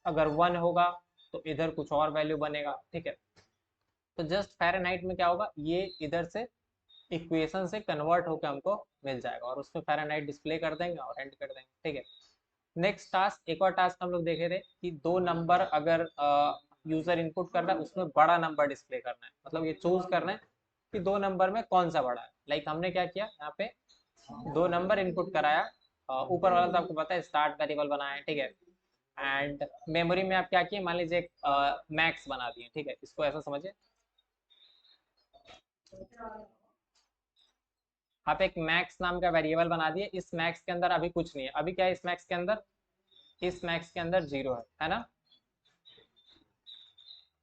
अगर 1 होगा तो इधर कुछ और वैल्यू बनेगा, ठीक है? तो जस्ट फ़ारेनहाइट में क्या होगा, ये इधर से इक्वेशन से कन्वर्ट होकर हमको मिल जाएगा और उसमें फ़ारेनहाइट डिस्प्ले कर देंगे और एंड कर देंगे, ठीक है। नेक्स्ट टास्क, एक और टास्क हम लोग देखे थे कि दो नंबर अगर यूजर इनपुट कर रहा है उसमें बड़ा नंबर डिस्प्ले करना है, मतलब ये चूज करना है कि दो नंबर में कौन सा बड़ा है। लाइक हमने क्या किया यहाँ पे, दो नंबर इनपुट कराया, ऊपर वाला तो आपको पता है स्टार्ट वेरिएबल बनाया है, ठीक है। एंड मेमोरी में आप क्या किए, मान लीजिए एक मैक्स बना दिए, ठीक है, इसको ऐसा समझिए, आप एक मैक्स नाम का वेरिएबल बना दिए। इस मैक्स के अंदर अभी कुछ नहीं है, अभी क्या है इस मैक्स के अंदर, इस मैक्स के अंदर जीरो है ना,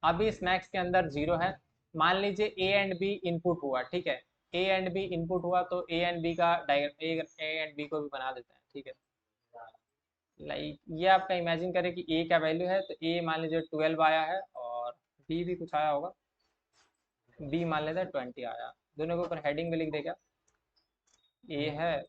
अभी इस मैक्स के अंदर जीरो है। मान लीजिए ए एंड बी इनपुट हुआ, ठीक है, ए एंड बी इनपुट हुआ तो ए एंड बी का डायग्राम, ए एंड बी को भी बना देते हैं, ठीक है। लाइक ये आपका इमेजिन करें कि ए का वैल्यू है तो ए मान लीजिए 12 आया है और बी भी कुछ आया होगा, बी मान लेते हैं 20 आया। दोनों के ऊपर हेडिंग में लिख देगा ए है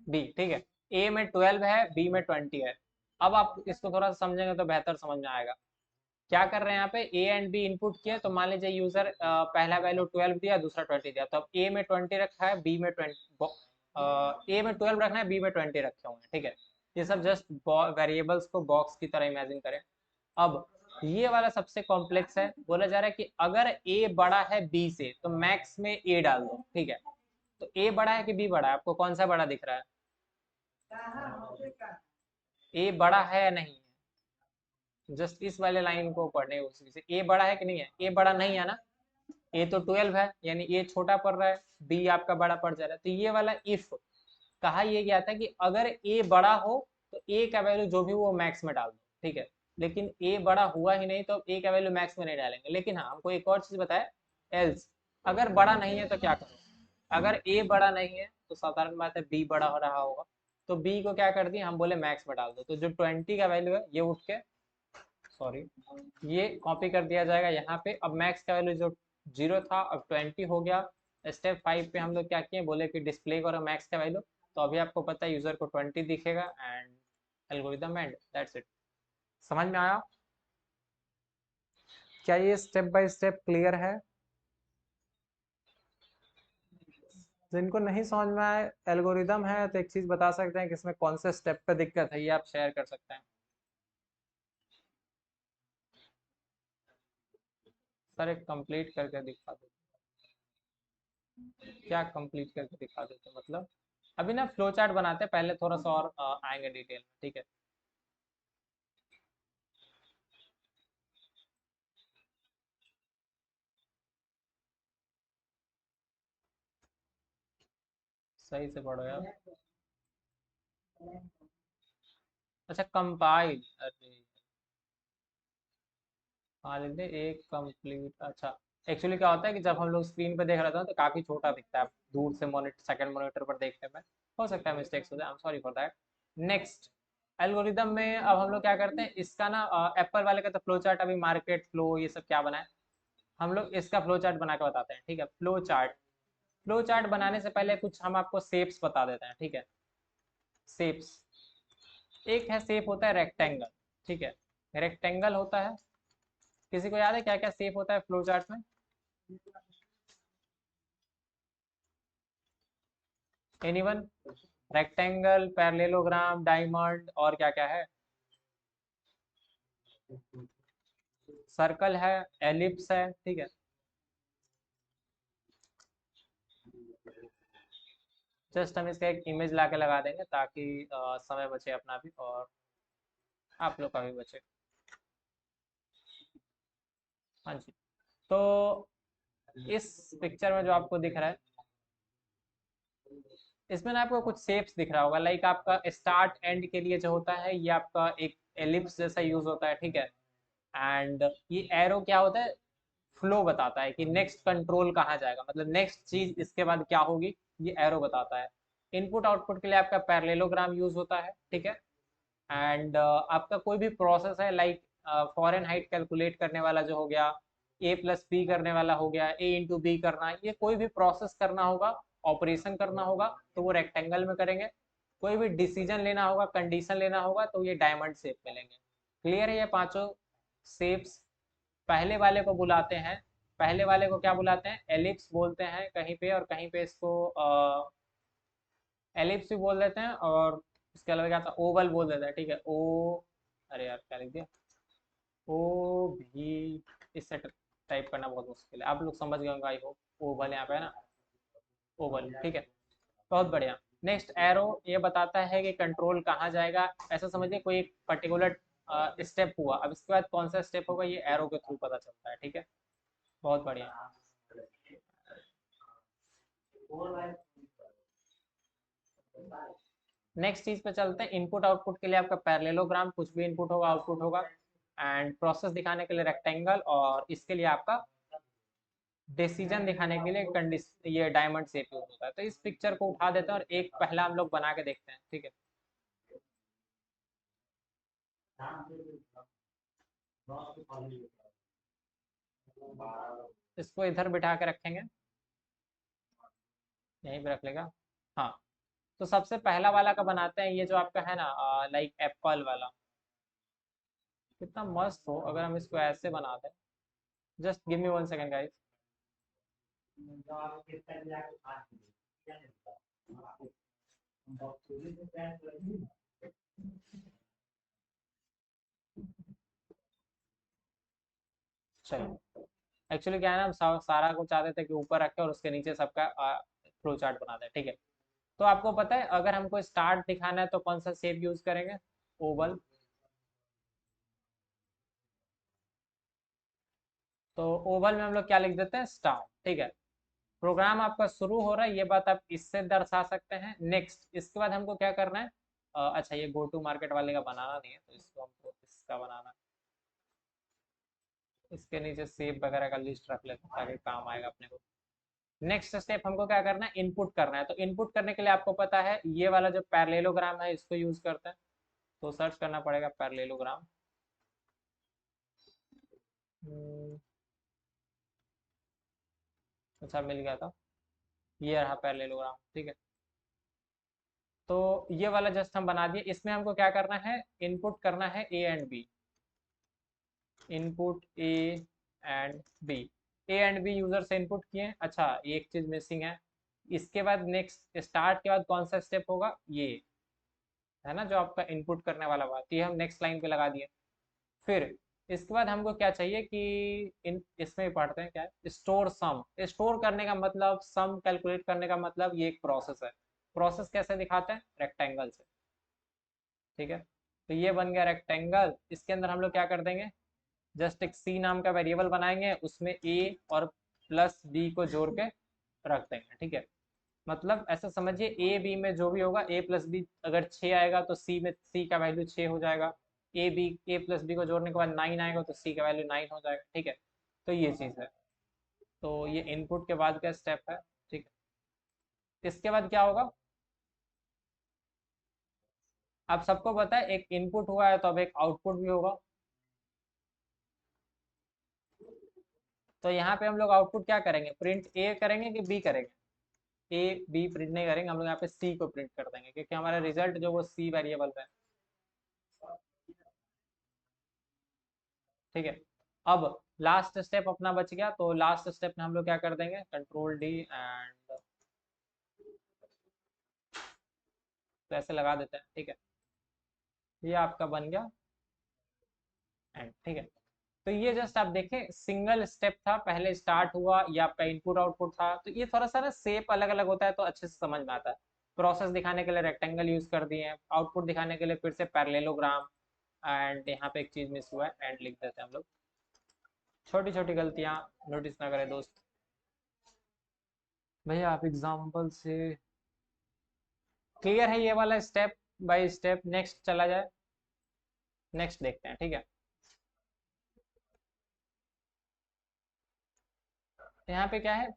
बी, ठीक है। ए में 12 है, बी में 20 है। अब आप इसको थोड़ा सा समझेंगे तो बेहतर समझ में आएगा। क्या कर रहे हैं यहाँ पे, ए एंड बी इनपुट किए तो मान लीजिए यूजर पहला वैल्यू 12 दिया, दूसरा 20 दिया, तो अब ए में 20 रखा है, बी में 20, ए में 12 रखना है, बी में 20 रखे हुए हैं, ठीक है। ये सब जस्ट वेरिएबल्स को बॉक्स की तरह इमेजिन करें। अब ये वाला सबसे कॉम्प्लेक्स है, बोला जा रहा है कि अगर ए बड़ा है बी से तो मैक्स में ए डाल दो, ठीक है। तो ए बड़ा है कि बी बड़ा है, आपको कौन सा बड़ा दिख रहा है, ए बड़ा है या नहीं है, जस्ट इस वाले लाइन को पढ़ने उसी से, ए बड़ा है कि नहीं है, ए बड़ा नहीं है ना, ए तो 12 है यानी ए छोटा पड़ रहा है, बी आपका बड़ा पड़ जा रहा है। तो ये वाला इफ कहा ये गया था कि अगर ए बड़ा हो तो ए का वैल्यू जो भी वो मैक्स में डाल दो, ठीक है। लेकिन ए बड़ा हुआ ही नहीं तो ए का वैल्यू मैक्स में नहीं डालेंगे। लेकिन हाँ हमको एक और चीज बताया, एल्स अगर बड़ा नहीं है तो क्या करो, अगर ए बड़ा नहीं है तो साधारण बात है बी बड़ा हो रहा होगा, तो बी को क्या कर दिए हम बोले मैक्स में डाल दो, तो जो 20 का वैल्यू है ये उठ के, सॉरी, ये कॉपी कर दिया जाएगा यहाँ पे। अब मैक्स का वैल्यू जो 0 था अब 20 हो गया। स्टेप 5 पे हम लोग क्या किए, बोले कि डिस्प्ले करो मैक्स का वैल्यू, तो अभी आपको पता है यूजर को 20 दिखेगा and algorithm and that's it. समझ में आया, क्या ये स्टेप बाय स्टेप क्लियर है? जिनको नहीं समझ में आए एल्गोरिदम है तो एक चीज बता सकते हैं कि इसमें कौन से स्टेप पे दिक्कत है, ये आप शेयर कर सकते हैं। सर एक कंप्लीट करके दिखा दो, क्या कंप्लीट करके दिखा देते मतलब, अभी ना फ्लो चार्ट बनाते हैं, पहले थोड़ा सा और आएंगे डिटेल में, ठीक है। सही से पढ़ो यार। अच्छा कंपाइल, अरे हाँ लिख दे एक कंप्लीट। अच्छा एक्चुअली क्या होता है कि जब हम लोग स्क्रीन पे देख रहे थे तो काफी छोटा दिखता है, दूर से मॉनिटर सेकंड मॉनिटर पर देखने में हो सकता है मिस्टेक्स हो जाए, I am sorry for that. Next algorithm में अब हम लोग क्या करते हैं, इसका ना एप्पल वाले का तो फ्लो चार्ट, अभी मार्केट फ्लो ये सब क्या बनाए, हम लोग इसका फ्लो चार्ट बना के बताते हैं, ठीक है। फ्लो चार्ट, फ्लो चार्ट बनाने से पहले कुछ हम आपको शेप्स बता देते हैं, ठीक है। शेप्स, एक है शेप होता है रेक्टेंगल, ठीक है, रेक्टेंगल होता है। किसी को याद है क्या क्या शेप होता है फ्लो चार्ट में? एनीवन? रेक्टेंगल, पैरेललोग्राम, डायमंड और क्या क्या है, सर्कल है, एलिप्स है, ठीक है। जस्ट हम इसका एक इमेज ला के लगा देंगे ताकि समय बचे अपना भी और आप लोग का भी बचे। हाँ जी, तो इस पिक्चर में जो आपको दिख रहा है इसमें ना आपको कुछ शेप्स दिख रहा होगा, लाइक आपका स्टार्ट एंड के लिए जो होता है ये आपका एक एलिप्स जैसा यूज होता है, ठीक है। एंड ये एरो क्या होता है, फ्लो बताता है कि नेक्स्ट कंट्रोल कहाँ जाएगा, मतलब नेक्स्ट चीज इसके बाद क्या होगी, ये एरो बताता है। इनपुट आउटपुट के लिए आपका पैरेललोग्राम यूज होता है, ठीक है। एंड आपका कोई भी प्रोसेस है लाइक फॉरेन हाइट कैलकुलेट करने वाला जो हो गया, ए प्लस बी करने वाला हो गया, ए इंटू बी करना, ये कोई भी प्रोसेस करना होगा, ऑपरेशन करना होगा तो वो रेक्टेंगल में करेंगे। कोई भी डिसीजन लेना होगा, कंडीशन लेना होगा, तो ये डायमंड शेप मिलेंगे। क्लियर है ये पांचों शेप्स? पहले वाले को बुलाते हैं, पहले वाले को क्या बुलाते हैं? एलिप्स बोलते हैं कहीं पे, और कहीं पे इसको एलिप्स भी बोल देते हैं, और इसके अलावा क्या था, ओवल बोल देते हैं। ठीक है, ओ, अरे यार क्या लिख दिया, ओ भी, इससे टाइप करना बहुत मुश्किल है, आप लोग समझ गए होंगे आई होप। ओवल यहाँ पे है ना, ओवल। ठीक है, बहुत बढ़िया। नेक्स्ट एरो ये बताता है कि कंट्रोल कहाँ जाएगा। ऐसा समझिए कोई एक पर्टिकुलर स्टेप हुआ, अब इसके बाद कौन सा स्टेप होगा ये एरो के थ्रू पता चलता है। ठीक है, बहुत बढ़िया। नेक्स्ट चीज पे चलते हैं। इनपुट आउटपुट के लिए आपका पैरेललोग्राम, कुछ भी इनपुट होगा आउटपुट होगा। एंड प्रोसेस दिखाने के लिए रेक्टेंगल, और इसके लिए आपका डिसीजन दिखाने के लिए कंडीशन, ये डायमंड शेप यूज होता है। तो इस पिक्चर को उठा देते हैं और एक पहला हम लोग बना के देखते हैं। ठीक है, इसको इधर बिठा के रखेंगे, यहीं पे रख लेगा। हाँ, तो सबसे पहला वाला का बनाते हैं, ये जो आपका है ना लाइक एप्पल वाला। कितना मस्त हो अगर हम इसको ऐसे बना दें। Just give me 1 second guys. चलो, एक्चुअली क्या है ना, हम सारा को चाहते थे कि ऊपर रखें और उसके नीचे सबका फ्लो चार्ट बना दें। ठीक है, तो आपको पता है अगर हमको स्टार्ट दिखाना है तो कौन सा शेप यूज करेंगे? ओवल। तो ओवल में हम लोग क्या लिख देते हैं? स्टार्ट। ठीक है, प्रोग्राम आपका शुरू हो रहा है, ये बात आप इससे दर्शा सकते हैं। नेक्स्ट, इसके बाद हमको क्या करना है? अच्छा, ये गो टू मार्केट वाले का बनाना नहीं है, तो इसको हमको इसका बनाना है। इसके नीचे सेव वगैरह का लिस्ट रख लेते हैं ताकि काम आएगा अपने को। नेक्स्ट स्टेप हमको क्या करना है? इनपुट करना है। तो इनपुट करने के लिए आपको पता है ये वाला जो पैरेललोग्राम है इसको यूज करते हैं। तो सर्च करना पड़ेगा पैरेललोग्राम। अच्छा, मिल गया था, ये रहा पैरेललोग्राम। ठीक है, तो ये वाला जस्ट हम बना दिए। इसमें हमको क्या करना है? इनपुट करना है A and B. Input A and B, A and B user से इनपुट किए। अच्छा, एक चीज मिसिंग है। इसके बाद नेक्स्ट स्टार्ट के बाद कौन सा स्टेप होगा? ये है ना जो आपका इनपुट करने वाला बात, ये हम नेक्स्ट लाइन पे लगा दिए। फिर इसके बाद हमको क्या चाहिए कि इन इसमें पढ़ते हैं क्या है? स्टोर सम। स्टोर करने का मतलब, सम कैलकुलेट करने का मतलब, ये एक प्रोसेस है। प्रोसेस कैसे दिखाते हैं? रेक्टेंगल से। ठीक है, तो ये बन गया रेक्टेंगल। इसके अंदर हम लोग क्या कर देंगे? जस्ट एक सी नाम का वेरिएबल बनाएंगे, उसमें ए और प्लस बी को जोड़ के रख देंगे। ठीक है, मतलब ऐसा समझिए ए बी में जो भी होगा, ए प्लस बी अगर 6 आएगा तो सी में सी का वैल्यू 6 हो जाएगा। ए प्लस बी को जोड़ने के बाद 9 आएगा तो सी का वैल्यू 9 हो जाएगा। ठीक है, तो ये चीज़ है। तो ये इनपुट के बाद का स्टेप है। ठीक है, इसके बाद क्या होगा? अब सबको पता है एक इनपुट हुआ है तो अब एक आउटपुट भी होगा। तो यहाँ पे हम लोग आउटपुट क्या करेंगे? प्रिंट ए करेंगे कि बी करेंगे? ए बी प्रिंट नहीं करेंगे, हम लोग यहाँ पे सी को प्रिंट कर देंगे, क्योंकि हमारा रिजल्ट जो वो सी वेरिएबल पे है। ठीक है, अब लास्ट स्टेप अपना बच गया। तो लास्ट स्टेप में हम लोग क्या कर देंगे? कंट्रोल डी एंड तो ऐसे लगा देते हैं। ठीक है, ये आपका बन गया एंड। ठीक है, तो ये जस्ट आप देखें सिंगल स्टेप था, पहले स्टार्ट हुआ, ये आपका इनपुट आउटपुट था। तो ये थोड़ा सा ना शेप अलग अलग होता है तो अच्छे से समझ में आता है। प्रोसेस दिखाने के लिए रेक्टेंगल यूज कर दिए हैं, आउटपुट दिखाने के लिए फिर से पैरेललोग्राम। एंड यहाँ पे एक चीज मिस हुआ है, एंड लिख देते हैं हम लोग। छोटी छोटी गलतियां नोटिस ना करें दोस्त। भैया आप एग्जाम्पल से क्लियर है ये वाला स्टेप बाय स्टेप? नेक्स्ट चला जाए, नेक्स्ट देखते हैं। ठीक है, यहाँ पे क्या है?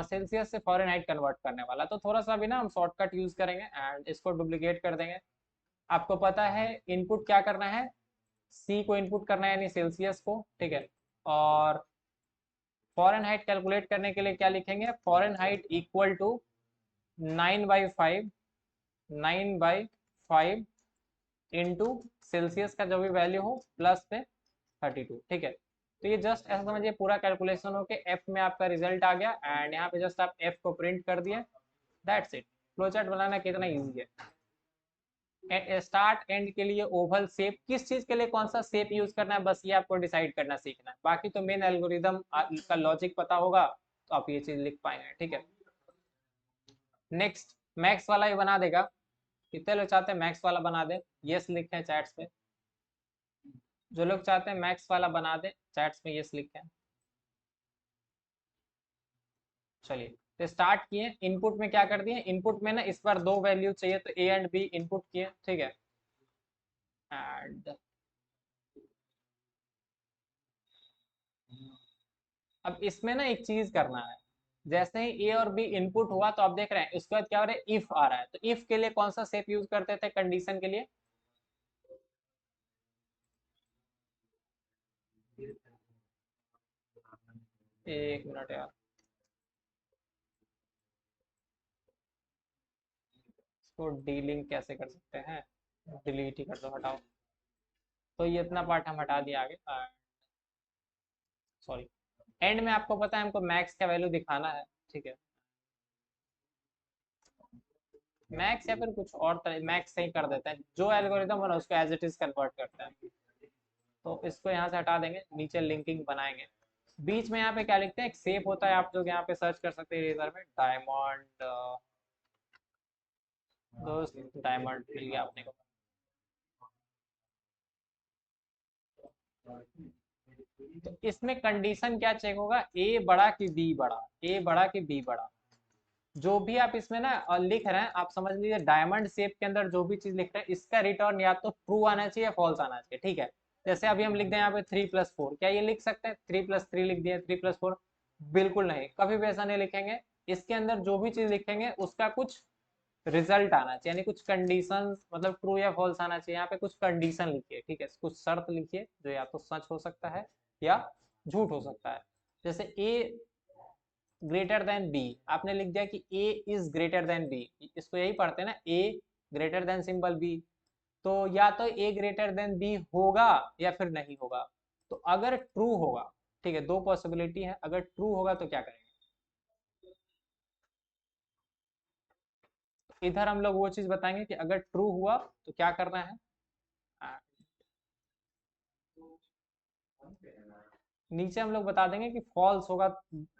सेल्सियस से फॉरेनहाइट कन्वर्ट करने वाला। तो थोड़ा सा भी ना हम शॉर्टकट यूज करेंगे एंड इसको डुप्लीकेट कर देंगे। आपको पता है इनपुट क्या करना है? सी को इनपुट करना है, यानी सेल्सियस को। ठीक है, और फॉरेनहाइट कैलकुलेट करने के लिए क्या लिखेंगे? Fahrenheit equal to 9/5 9/5 into Celsius का जो भी वैल्यू हो प्लस में 32, ठीक है। तो ये जस्ट ऐसा समझिए पूरा कैलकुलेशन हो के एफ में आपका रिजल्ट आ गया, एंड यहाँ पे जस्ट आप एफ को प्रिंट कर दिए, दैट्स इट। फ्लो चार्ट बनाना कितना ईजी है। स्टार्ट एंड के लिए ओवल शेप, किस चीज के लिए कौन सा शेप यूज करना है, बस ये आपको डिसाइड करना सीखना है। बाकी तो मेन एल्गोरिदम का लॉजिक पता होगा तो आप ये चीज लिख पाएंगे, ठीक है। नेक्स्ट मैक्स वाला ही बना देगा। कितने लोग चाहते हैं मैक्स वाला बना दे, यस लिखें चैट्स पे। जो लोग चाहते हैं मैक्स वाला बना दे चैट्स में यस लिखें। चलिए तो स्टार्ट किए, इनपुट में क्या कर दिए, इनपुट में ना इस बार दो वैल्यू चाहिए तो ए एंड बी इनपुट किए, ठीक है। एंड अब इसमें ना एक चीज करना है, जैसे ही ए और बी इनपुट हुआ तो आप देख रहे हैं उसके बाद क्या हो रहा है, इफ आ रहा है। तो इफ के लिए कौन सा शेप यूज करते थे कंडीशन के लिए, एक मिनट यार, इसको डीलिंक कैसे कर सकते हैं, डिलीट ही कर दो, हटाओ। तो ये इतना पार्ट हम हटा दिया आगे। सॉरी, एंड में आपको पता है हमको मैक्स का वैल्यू दिखाना है, ठीक है। मैक्स या फिर कुछ और तरह मैक्स सही कर देते हैं, जो एल्गोरिदम हो ना उसको एज इट इज कन्वर्ट करते हैं। तो इसको यहाँ से हटा देंगे, नीचे लिंकिंग बनाएंगे। बीच में यहाँ पे क्या लिखते हैं, एक शेप होता है, आप लोग यहाँ पे सर्च कर सकते हैं इरेजर में, डायमंड। दोस्त डायमंड मिल गया अपने को। तो इसमें कंडीशन क्या चेक होगा, ए बड़ा कि बी बड़ा, ए बड़ा कि बी बड़ा। जो भी आप इसमें ना लिख रहे हैं, आप समझ लीजिए डायमंड शेप के अंदर जो भी चीज लिख रहे हैं इसका रिटर्न या तो ट्रू आना चाहिए या फॉल्स आना चाहिए, ठीक है। जैसे अभी हम लिख दें यहाँ पे 3+4, क्या ये लिख सकते हैं 3+3 लिख दिए 3+4, बिल्कुल नहीं, कभी भी ऐसा नहीं लिखेंगे। इसके अंदर जो भी चीज लिखेंगे उसका कुछ रिजल्ट आना चाहिए, यानी कुछ कंडीशन, मतलब ट्रू या फॉल्स आना चाहिए। यहाँ पे कुछ कंडीशन लिखिए, ठीक है, कुछ शर्त लिखिए जो या तो सच हो सकता है या झूठ हो सकता है। जैसे ए ग्रेटर देन बी, आपने लिख दिया कि ए इज ग्रेटर देन बी, इसको यही पढ़ते हैं ना, ए ग्रेटर देन सिंबल बी। तो या तो ए ग्रेटर देन बी होगा या फिर नहीं होगा। तो अगर ट्रू होगा, ठीक है, दो पॉसिबिलिटी है, अगर ट्रू होगा तो क्या करेंगे, इधर हम लोग वो चीज बताएंगे कि अगर ट्रू हुआ तो क्या करना है। नीचे हम लोग बता देंगे कि फॉल्स होगा,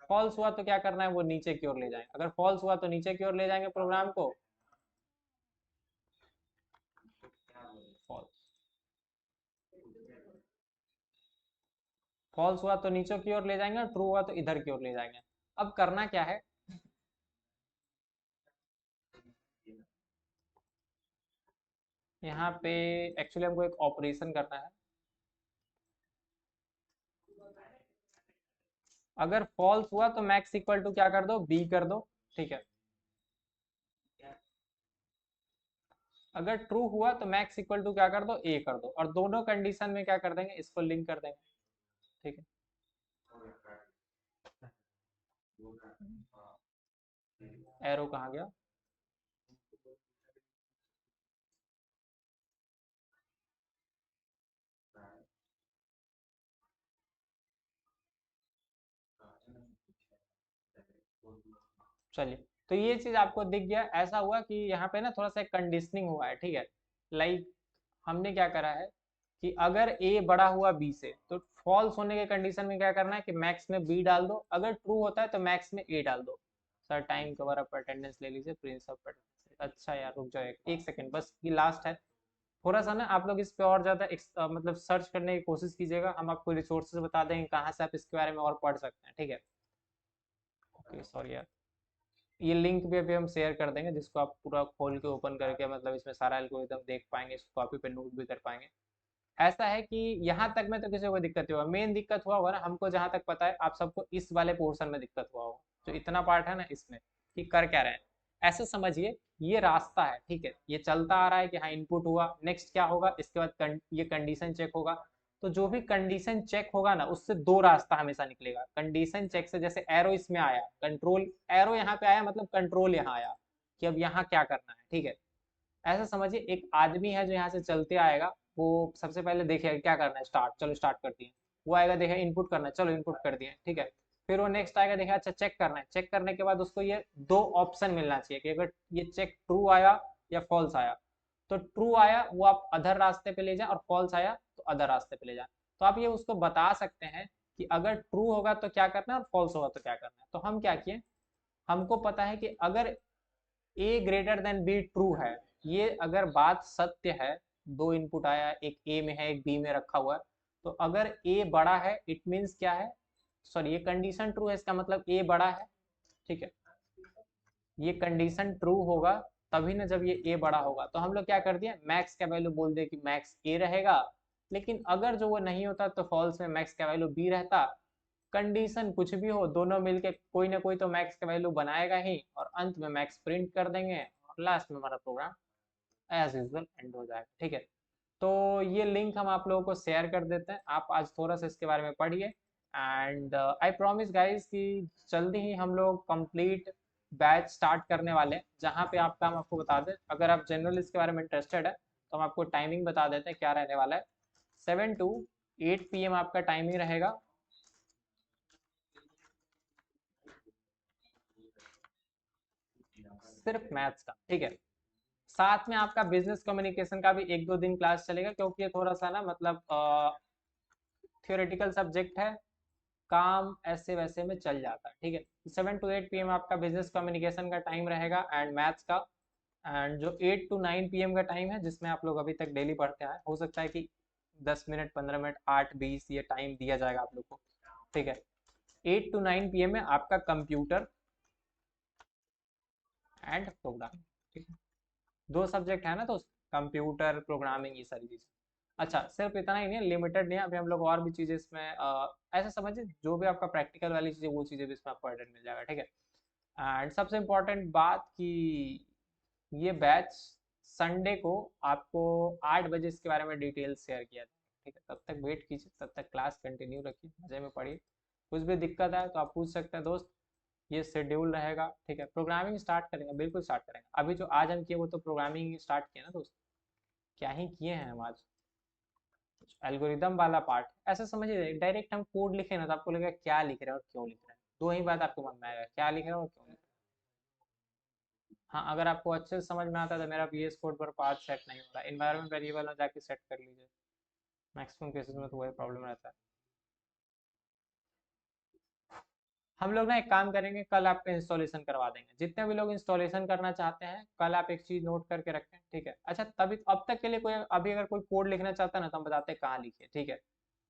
फॉल्स हुआ तो क्या करना है, वो नीचे की ओर ले जाएंगे। अगर फॉल्स हुआ तो नीचे की ओर ले जाएंगे प्रोग्राम को, फॉल्स। फॉल्स हुआ तो नीचे की ओर ले जाएंगे, ट्रू हुआ तो इधर की ओर ले जाएंगे। अब करना क्या है, यहाँ पे एक्चुअली हमको एक ऑपरेशन करना है। अगर फॉल्स हुआ तो मैक्स इक्वल टू क्या कर दो, बी कर दो, ठीक है। अगर ट्रू हुआ तो मैक्स इक्वल टू क्या कर दो, ए कर दो, और दोनों कंडीशन में क्या कर देंगे, इसको लिंक कर देंगे, ठीक है। एरो कहाँ गया, चलिए। तो ये चीज आपको दिख गया, ऐसा हुआ कि यहाँ पे ना थोड़ा सा कंडीशनिंग हुआ है, ठीक है। लाइक हमने क्या करा है कि अगर ए बड़ा हुआ बी से तो फॉल्स होने के कंडीशन में क्या करना है कि मैक्स में बी डाल दो, अगर ट्रू होता है तो मैक्स में ए डाल दो। Sir time cover up attendance ले लीजिए, प्रिंस ऑफ अटेंडेंस। अच्छा यार रुक जाओ एक सेकंड, बस ये लास्ट है। थोड़ा सा ना आप लोग इस पे और ज़्यादा मतलब सर्च करने की कोशिश कीजिएगा, हम आपको रिसोर्सेज बता देंगे कहाँ से आप इसके बारे में और पढ़ सकते हैं, ठीक है। ओके सॉरी यार, ये लिंक भी अभी हम शेयर कर देंगे जिसको आप पूरा खोल के ओपन करके मतलब इसमें सारा एल्गोरिथम देख पाएंगे, इसको कॉपी पे नोट भी कर पाएंगे। ऐसा है कि यहाँ तक में तो किसी को दिक्कत नहीं होगा, मेन दिक्कत हुआ होगा ना हमको, जहाँ तक पता है आप सबको इस वाले पोर्शन में दिक्कत हुआ होगा, जो इतना पार्ट है ना इसमें, कि कर क्या रहे हैं। ऐसे समझिए ये रास्ता है, ठीक है, ये चलता आ रहा है कि हाँ इनपुट हुआ, नेक्स्ट क्या होगा, इसके बाद ये कंडीशन चेक होगा। तो जो भी कंडीशन चेक होगा ना उससे दो रास्ता हमेशा निकलेगा। कंडीशन चेक से जैसे एरो इसमें आया, कंट्रोल एरो यहाँ पे आया, मतलब कंट्रोल यहाँ आया कि अब यहाँ क्या करना है, ठीक है। ऐसा समझिए एक आदमी है जो यहाँ से चलते आएगा, वो सबसे पहले देखेगा क्या करना है, स्टार्ट, चलो स्टार्ट कर दिए। वो आएगा, देखेगा इनपुट करना है, चलो इनपुट कर दिए, ठीक है। फिर वो नेक्स्ट आएगा, देखा अच्छा चेक करना है, चेक करने के बाद उसको ये दो ऑप्शन मिलना चाहिए कि अगर ये चेक ट्रू आया या फॉल्स आया। तो ट्रू आया वो आप अदर रास्ते पे ले जाए, और फॉल्स आया तो अदर रास्ते पे ले जाए। तो आप ये उसको बता सकते हैं कि अगर ट्रू होगा तो क्या करना है और फॉल्स होगा तो क्या करना है। तो हम क्या किए, हमको पता है कि अगर ए ग्रेटर देन बी ट्रू है, ये अगर बात सत्य है, दो इनपुट आया, एक ए में है एक बी में रखा हुआ है, तो अगर ए बड़ा है इट मीन्स क्या है, सॉरी ये कंडीशन ट्रू है, इसका मतलब ए बड़ा है, ठीक है। ये कंडीशन ट्रू होगा तभी ना जब ये ए बड़ा होगा। तो हम लोग क्या कर दिए, मैक्स का वैल्यू बोल दिए कि मैक्स ए रहेगा। लेकिन अगर जो वो नहीं होता तो फॉल्स में मैक्स का वैल्यू बी रहता। कंडीशन कुछ भी हो, दोनों मिलके कोई ना कोई तो मैक्स का वैल्यू बनाएगा ही, और अंत में मैक्स प्रिंट कर देंगे, और लास्ट में हमारा प्रोग्राम एज यूजल एंड हो जाएगा, ठीक है। तो ये लिंक हम आप लोगों को शेयर कर देते हैं, आप आज थोड़ा सा इसके बारे में पढ़िए। एंड आई प्रॉमिस गाइस कि जल्दी ही हम लोग कंप्लीट बैच स्टार्ट करने वाले हैं, जहाँ पे आपका हम आपको बता दें, अगर आप जनरल इसके बारे में इंटरेस्टेड है तो हम आपको टाइमिंग बता देते हैं क्या रहने वाला है। 7 to 8 PM आपका टाइमिंग रहेगा। सिर्फ मैथ्स का, ठीक है। साथ में आपका बिजनेस कम्युनिकेशन का भी 1-2 दिन क्लास चलेगा, क्योंकि ये थोड़ा सा ना मतलब थियोरेटिकल सब्जेक्ट है, काम ऐसे वैसे में चल जाता है, ठीक है। 7 to 8 PM आपका बिजनेस कम्युनिकेशन का टाइम रहेगा एंड मैथ्स का। एंड जो 8 to 9 PM का टाइम है, जिसमें आप लोग अभी तक डेली पढ़ते हैं, हो सकता है कि 10 मिनट 15 मिनट 8-20 ये टाइम दिया जाएगा आप लोग को, ठीक है। 8 to 9 PM में आपका कंप्यूटर एंड प्रोग्राम, ठीक है। दो सब्जेक्ट है ना, तो कंप्यूटर प्रोग्रामिंग ये सारी चीज़ें। अच्छा सिर्फ इतना ही नहीं है, लिमिटेड नहीं है, अभी हम लोग और भी चीज़ें इसमें ऐसे समझिए जो भी आपका प्रैक्टिकल वाली चीज़ें वो चीज़ें भी इसमें आपको एडेड मिल जाएगा, ठीक है। एंड सबसे इम्पोर्टेंट बात कि ये बैच संडे को आपको 8 बजे इसके बारे में डिटेल्स शेयर किया था, ठीक है। तब तक वेट कीजिए, तब तक क्लास कंटिन्यू रखिए, मजे में पढ़िए। कुछ भी दिक्कत है तो आप पूछ सकते हैं दोस्त, ये शेड्यूल रहेगा, ठीक है। प्रोग्रामिंग स्टार्ट करेंगे, बिल्कुल स्टार्ट करेंगे। अभी जो आज हम किए वो तो प्रोग्रामिंग स्टार्ट किया ना दोस्त, क्या ही किए हैं हम आज। एल्गोरिदम वाला पार्ट ऐसा समझिए, डायरेक्ट हम कोड लिखे ना तो आपको लगेगा क्या लिख रहे हैं और क्यों लिख रहे हैं, दो ही बात आपको मन में आएगा, क्या लिख रहे हैं और क्यों लिख रहे हैं। हाँ अगर आपको अच्छे से समझ में आता है तो मेरा VS कोड पर पाथ सेट नहीं होता, इन्वायरमेंट वेरिएबल में जाके सेट कर लीजिए, मैक्सिमम केसेस में तो वही प्रॉब्लम रहता है। हम लोग ना एक काम करेंगे, कल आपका इंस्टॉलेशन करवा देंगे, जितने भी लोग इंस्टॉलेशन करना चाहते हैं कल आप एक चीज़ नोट करके रखें, ठीक है। अच्छा तभी अब तक के लिए कोई अभी अगर कोई कोड लिखना चाहता है ना तो हम बताते हैं कहाँ लिखिए, ठीक है।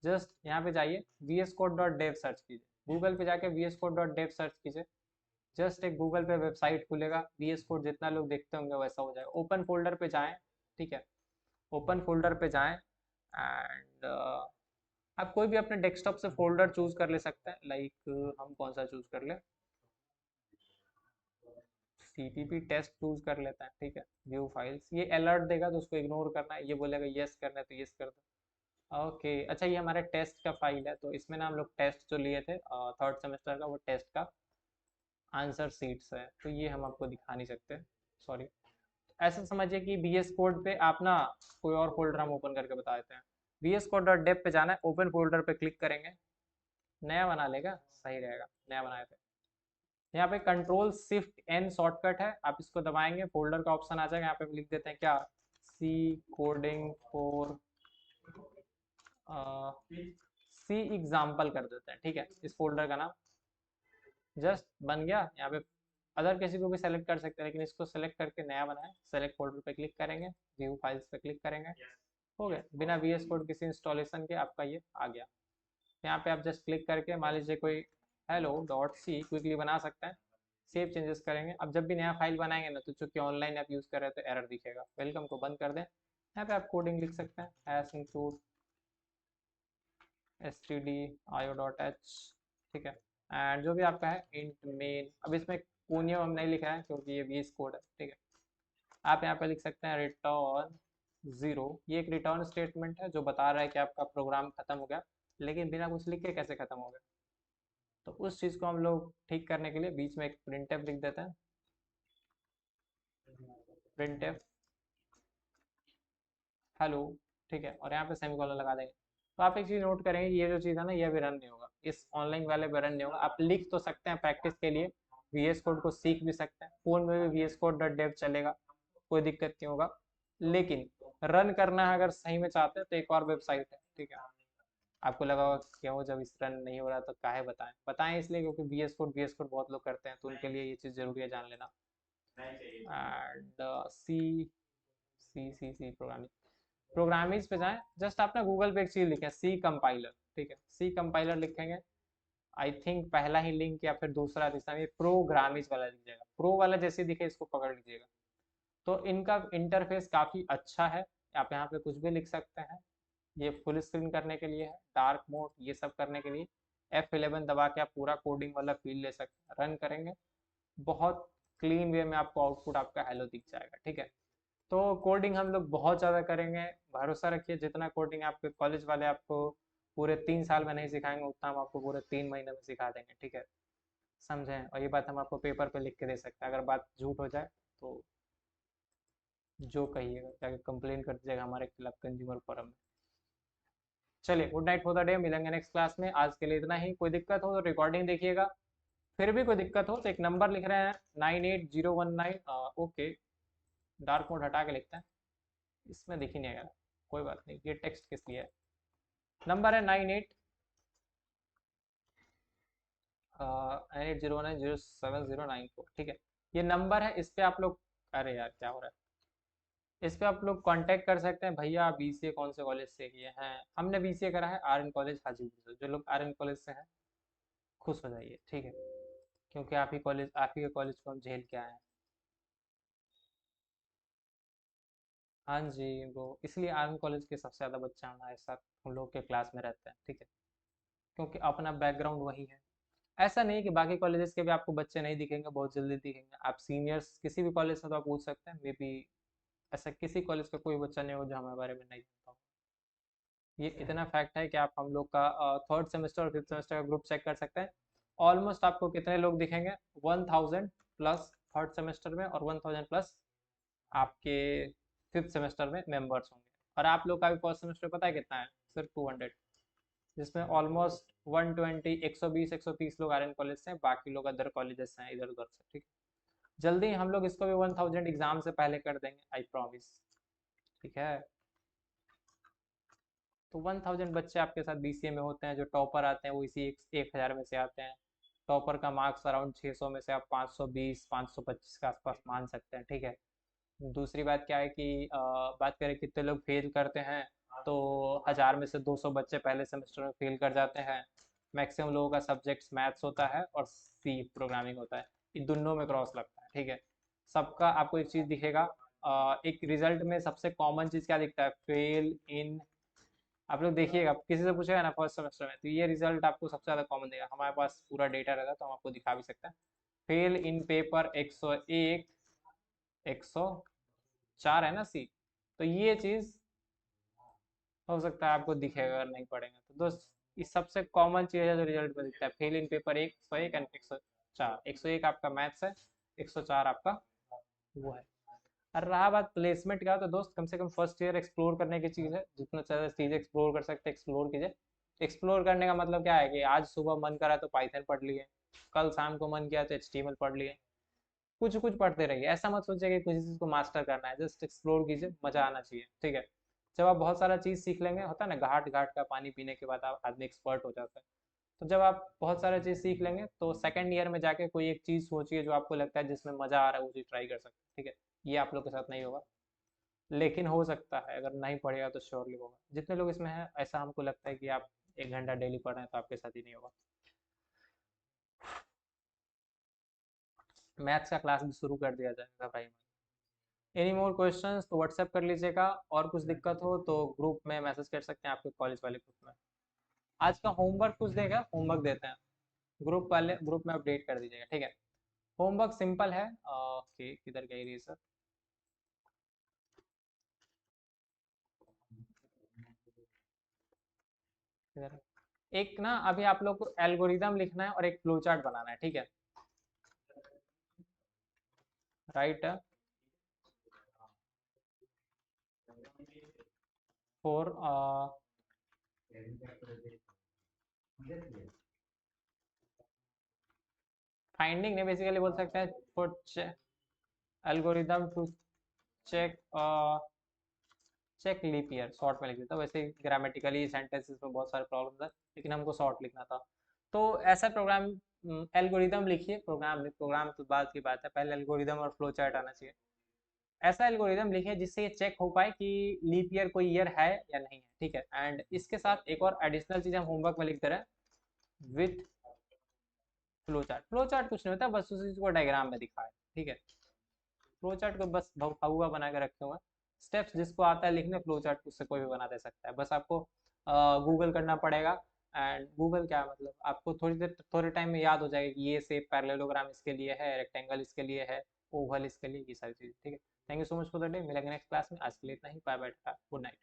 जस्ट यहाँ पे जाइए, vscode.dev सर्च कीजिए, गूगल पे जाके vscode.dev सर्च कीजिए। जस्ट एक गूगल पे वेबसाइट खुलेगा, VS कोड जितना लोग देखते होंगे वैसा हो जाएगा। ओपन फोल्डर पे जाएं, ठीक है। ओपन फोल्डर पे जाएं एंड आप कोई भी अपने डेस्कटॉप से फोल्डर चूज कर ले सकते हैं, लाइक हम कौन सा चूज कर ले, CPP टेस्ट चूज कर लेते हैं, ठीक है। व्यू फाइल्स, ये अलर्ट देगा तो उसको इग्नोर करना है, ये बोलेगा यस करना है तो यस कर दो, ओके। अच्छा ये हमारे टेस्ट का फाइल है, तो इसमें ना हम लोग टेस्ट जो लिए थे 3rd सेमेस्टर का, वो टेस्ट का आंसर सीट्स है, तो ये हम आपको दिखा नहीं सकते, सॉरी। ऐसा समझिए कि VS कोड पे आप ना कोई और फोल्डर हम ओपन करके बता देते हैं। vscode.dev पे जाना है, ओपन फोल्डर पे क्लिक करेंगे, नया बना लेगा, सही रहेगा, नया बनाए थे। यहाँ पे Ctrl+Shift+N शॉर्टकट है, आप इसको दबाएंगे फोल्डर का ऑप्शन आ जाएगा, यहाँ पे लिख देते हैं क्या, सी कोडिंग फॉर सी एग्जाम्पल कर देते हैं, ठीक है। इस फोल्डर का नाम जस्ट बन गया। यहाँ पे अदर किसी को भी सेलेक्ट कर सकते हैं, लेकिन इसको सेलेक्ट करके नया बनाए, सेलेक्ट फोल्डर पे क्लिक करेंगे, व्यू फाइल्स पे क्लिक करेंगे, हो गया, बिना VS कोड किसी इंस्टॉलेशन के आपका ये आ गया। यहाँ पे आप जस्ट क्लिक करके मान लीजिए कोई hello.c क्विकली बना सकते हैं, सेव चेंजेस करेंगे। अब जब भी नया फाइल बनाएंगे ना तो चूंकि ऑनलाइन आप यूज़ कर रहे हैं तो एरर दिखेगा, वेलकम को बंद कर दें। यहाँ पे आप कोडिंग लिख सकते हैं, हैश इंक्लूड stdio.h, ठीक है। एंड जो भी आपका है इंट मेन, अब इसमें कोनियम हम नहीं लिखा है क्योंकि ये VS कोड है, ठीक है। आप यहाँ पे लिख सकते हैं रिटर्न 0, ये एक रिटर्न स्टेटमेंट है जो बता रहा है कि आपका प्रोग्राम खत्म हो गया, लेकिन बिना कुछ लिख के कैसे खत्म हो गया। तो उस चीज़ को हम लोग ठीक करने के लिए बीच में एक printf लिख देते हैं, printf हेलो, ठीक है, और यहाँ पे सेमीकोलन लगा देंगे। तो आप एक चीज़ नोट करेंगे, ये जो चीज़ है ना, ये भी रन नहीं होगा, इस ऑनलाइन वाले पे रन नहीं होगा। आप लिख तो सकते हैं प्रैक्टिस के लिए, VS कोड को सीख भी सकते हैं, फ़ोन में भी VS कोड डॉट डेव चलेगा, कोई दिक्कत नहीं होगा। लेकिन रन करना है अगर सही में चाहते हैं तो एक और वेबसाइट है, ठीक है। आपको लगा होगा क्यों जब इस रन नहीं हो रहा तो काहे बताएं, बताएं इसलिए क्योंकि VS कोड बहुत लोग करते हैं, तो उनके लिए ये चीज़ जरूरी है जान लेना। एंड सी प्रोग्रामिंग, प्रोग्रामिंग्स पे जाएं, जस्ट आप ना गूगल पे एक चीज़ लिखें, सी कंपाइलर, ठीक है, सी कंपाइलर लिखेंगे, आई थिंक पहला ही लिंक या फिर दूसरा तीसरा में प्रोग्रामिंग्स वाला दिख जाएगा, प्रो वाला जैसे दिखे इसको पकड़ लीजिएगा। तो इनका इंटरफेस काफ़ी अच्छा है, आप यहाँ पे कुछ भी लिख सकते हैं, ये फुल स्क्रीन करने के लिए है, डार्क मोड ये सब करने के लिए F11 दबा के आप पूरा कोडिंग वाला फील ले सकते हैं, रन करेंगे बहुत क्लीन वे में आपको आउटपुट आपका हेलो दिख जाएगा, ठीक है। तो कोडिंग हम लोग बहुत ज़्यादा करेंगे, भरोसा रखिए, जितना कोडिंग आपके कॉलेज वाले आपको पूरे 3 साल में नहीं सिखाएंगे उतना हम आपको पूरे 3 महीने में सिखा देंगे, ठीक है, समझें। और ये बात हम आपको पेपर पे लिख के दे सकते हैं, अगर बात झूठ हो जाए तो जो कहिएगा जाके कंप्लेन कर दीजिएगा हमारे खिलाफ कंज्यूमर फोरम में। चलिए, good night for the day, मिलेंगे नेक्स्ट क्लास में, आज के लिए इतना ही। कोई दिक्कत हो तो रिकॉर्डिंग देखिएगा, फिर भी कोई दिक्कत हो तो एक नंबर लिख रहे हैं 98019, ओके, डार्क मोड हटा के लिखते हैं, इसमें दिख ही नहीं आएगा, कोई बात नहीं, ये टेक्स्ट किस लिए है, नंबर है 98090709, ठीक है, ये नंबर है, इस पे आप लोग, अरे यार क्या हो रहा है, इस पे आप लोग कांटेक्ट कर सकते हैं, भैया BCA कौन से कॉलेज से किए हैं, हमने BCA करा है RN कॉलेज हाजीपुर से, जो लोग RN कॉलेज से हैं खुश हो जाइए, ठीक है, क्योंकि आप ही के कॉलेज को हम झेल के आए हैं। हाँ जी वो इसलिए RN कॉलेज के सबसे ज़्यादा बच्चे हमारे साथ हम लोग के क्लास में रहते हैं, ठीक है, क्योंकि अपना बैकग्राउंड वही है। ऐसा नहीं है कि बाकी कॉलेजेस के भी आपको बच्चे नहीं दिखेंगे, बहुत जल्दी दिखेंगे, आप सीनियर्स किसी भी कॉलेज से तो आप पूछ सकते हैं, मे बी ऐसा किसी कॉलेज का कोई बच्चा नहीं हो जो हमारे बारे में नहीं जानता हो। ये इतना फैक्ट है कि आप हम लोग का थर्ड सेमेस्टर और फिफ्थ सेमेस्टर का ग्रुप चेक कर सकते हैं, ऑलमोस्ट आपको कितने लोग दिखेंगे, 1000 प्लस थर्ड सेमेस्टर में और 1000 प्लस आपके फिफ्थ सेमेस्टर में मेंबर्स होंगे। और आप लोग का भी फर्स्ट सेमेस्टर पता है कितना है, सिर्फ 200, जिसमें ऑलमोस्ट 120 120 130 लोग RN कॉलेज से हैं, बाकी लोग अदर कॉलेजेस से हैं इधर उधर से, ठीक है। जल्दी हम लोग इसको भी 1000 एग्जाम से पहले कर देंगे, आई प्रॉमिस, ठीक है। तो 1000 बच्चे आपके साथ BCA में होते हैं, जो टॉपर आते हैं वो इसी 1000 में से आते हैं, टॉपर का मार्क्स अराउंड 600 में से आप 520 525 के आसपास मान सकते हैं, ठीक है। दूसरी बात क्या है कि बात करें कितने लोग फेल करते हैं, तो 1000 में से 200 बच्चे पहले सेमेस्टर में फेल कर जाते हैं। मैक्सिमम लोगों का सब्जेक्ट्स मैथ्स होता है और C प्रोग्रामिंग होता है, इन दोनों में क्रॉस लगता है, ठीक है। सबका आपको एक चीज़ दिखेगा, एक रिजल्ट में सबसे कॉमन चीज़ क्या दिखता है, फेल इन, आप लोग देखिएगा किसी से पूछेगा ना फर्स्ट सेमेस्टर में तो ये रिजल्ट आपको सबसे ज़्यादा कॉमन देगा, हमारे पास पूरा डेटा रहता है तो हम आपको दिखा भी सकते हैं। फेल इन पेपर 101 104 है ना C, तो ये चीज़ हो सकता है आपको दिखेगा अगर नहीं पढ़ेंगे तो दोस्त, इस सबसे कॉमन चीज़ है जो रिजल्ट में दिखता है, फेल इन पेपर 101 एंड 104, 101 आपका मैथ्स है, 104 आपका वो है। और रहा बात प्लेसमेंट का, तो दोस्त कम से कम फर्स्ट ईयर एक्सप्लोर करने की चीज़ है, जितना ज़्यादा चीज़ एक्सप्लोर कर सकते हैं एक्सप्लोर कीजिए। एक्सप्लोर करने का मतलब क्या है कि आज सुबह मन करा तो पाइथन पढ़ लिए, कल शाम को मन किया तो HTML पढ़ लिए, कुछ कुछ पढ़ते रहिए, ऐसा मत सोचिए कि किसी चीज़ को मास्टर करना है, जस्ट एक्सप्लोर कीजिए, मज़ा आना चाहिए, ठीक है। जब आप बहुत सारा चीज़ सीख लेंगे, होता है ना घाट घाट का पानी पीने के बाद आप आदमी एक्सपर्ट हो जाता है, तो जब आप बहुत सारा चीज़ सीख लेंगे तो सेकंड ईयर में जाके कोई एक चीज़ सोचिए जो आपको लगता है जिसमें मज़ा आ रहा है वो चीज़ ट्राई कर सकते हैं, ठीक है। ये आप लोग के साथ नहीं होगा, लेकिन हो सकता है, अगर नहीं पढ़ेगा तो श्योरली होगा, जितने लोग इसमें हैं ऐसा हमको लगता है कि आप 1 घंटा डेली पढ़ रहे हैं तो आपके साथ ही नहीं होगा। मैथ्स का क्लास भी शुरू कर दिया जाएगा भाई। एनी मोर क्वेश्चंस तो व्हाट्सएप कर लीजिएगा, और कुछ दिक्कत हो तो ग्रुप में मैसेज कर सकते हैं आपके कॉलेज वाले ग्रुप में। आज का होमवर्क कुछ देगा, होमवर्क देते हैं, ग्रुप वाले ग्रुप में अपडेट कर दीजिएगा, ठीक है। होमवर्क सिंपल है, ओके किधर गई रही सर, किधर, एक ना अभी आप लोग को एल्गोरिदम लिखना है और एक फ्लो चार्ट बनाना है, ठीक है, राइट। फॉर फाइंडिंग नहीं, बेसिकली बोल सकते हैं for algorithm to check check leap year, short में लिख देता। वैसे ग्रामेटिकली सेंटेंसेस में बहुत सारे प्रॉब्लम है, लेकिन हमको शॉर्ट लिखना था। तो ऐसा प्रोग्राम एल्गोरिदम लिखिए, प्रोग्राम तो बाद की बात है, पहले एल्गोरिदम और फ्लो चार्ट आना चाहिए। ऐसा एल्गोरिदम लिखिए जिससे ये चेक हो पाए कि लीप ईयर कोई ईयर है या नहीं है, ठीक है। एंड इसके साथ एक और एडिशनल चीज़ हम होमवर्क में लिख दे रहे हैं, with flow chart. Flow chart कुछ नहीं होता, बस उसी चीज़ को डायग्राम में दिखाए, ठीक है। फ्लो चार्ट को बस हुआ बना के रखे हुए हैं, स्टेप्स जिसको आता है लिखने फ्लो चार्ट उससे कोई भी बना दे सकता है, बस आपको गूगल करना पड़ेगा। एंड गूगल क्या मतलब, आपको थोड़े टाइम में याद हो जाएगा कि ये शेप पैरेललोग्राम इसके लिए है, रेक्टेंगल इसके लिए है, ओवल इसके लिए, ये सारी चीज़, ठीक है। Thank you so much for the day, मिलेंगे नेक्स्ट क्लास में। आज के लिए इतना ही, बाय बाय, गुड नाइट।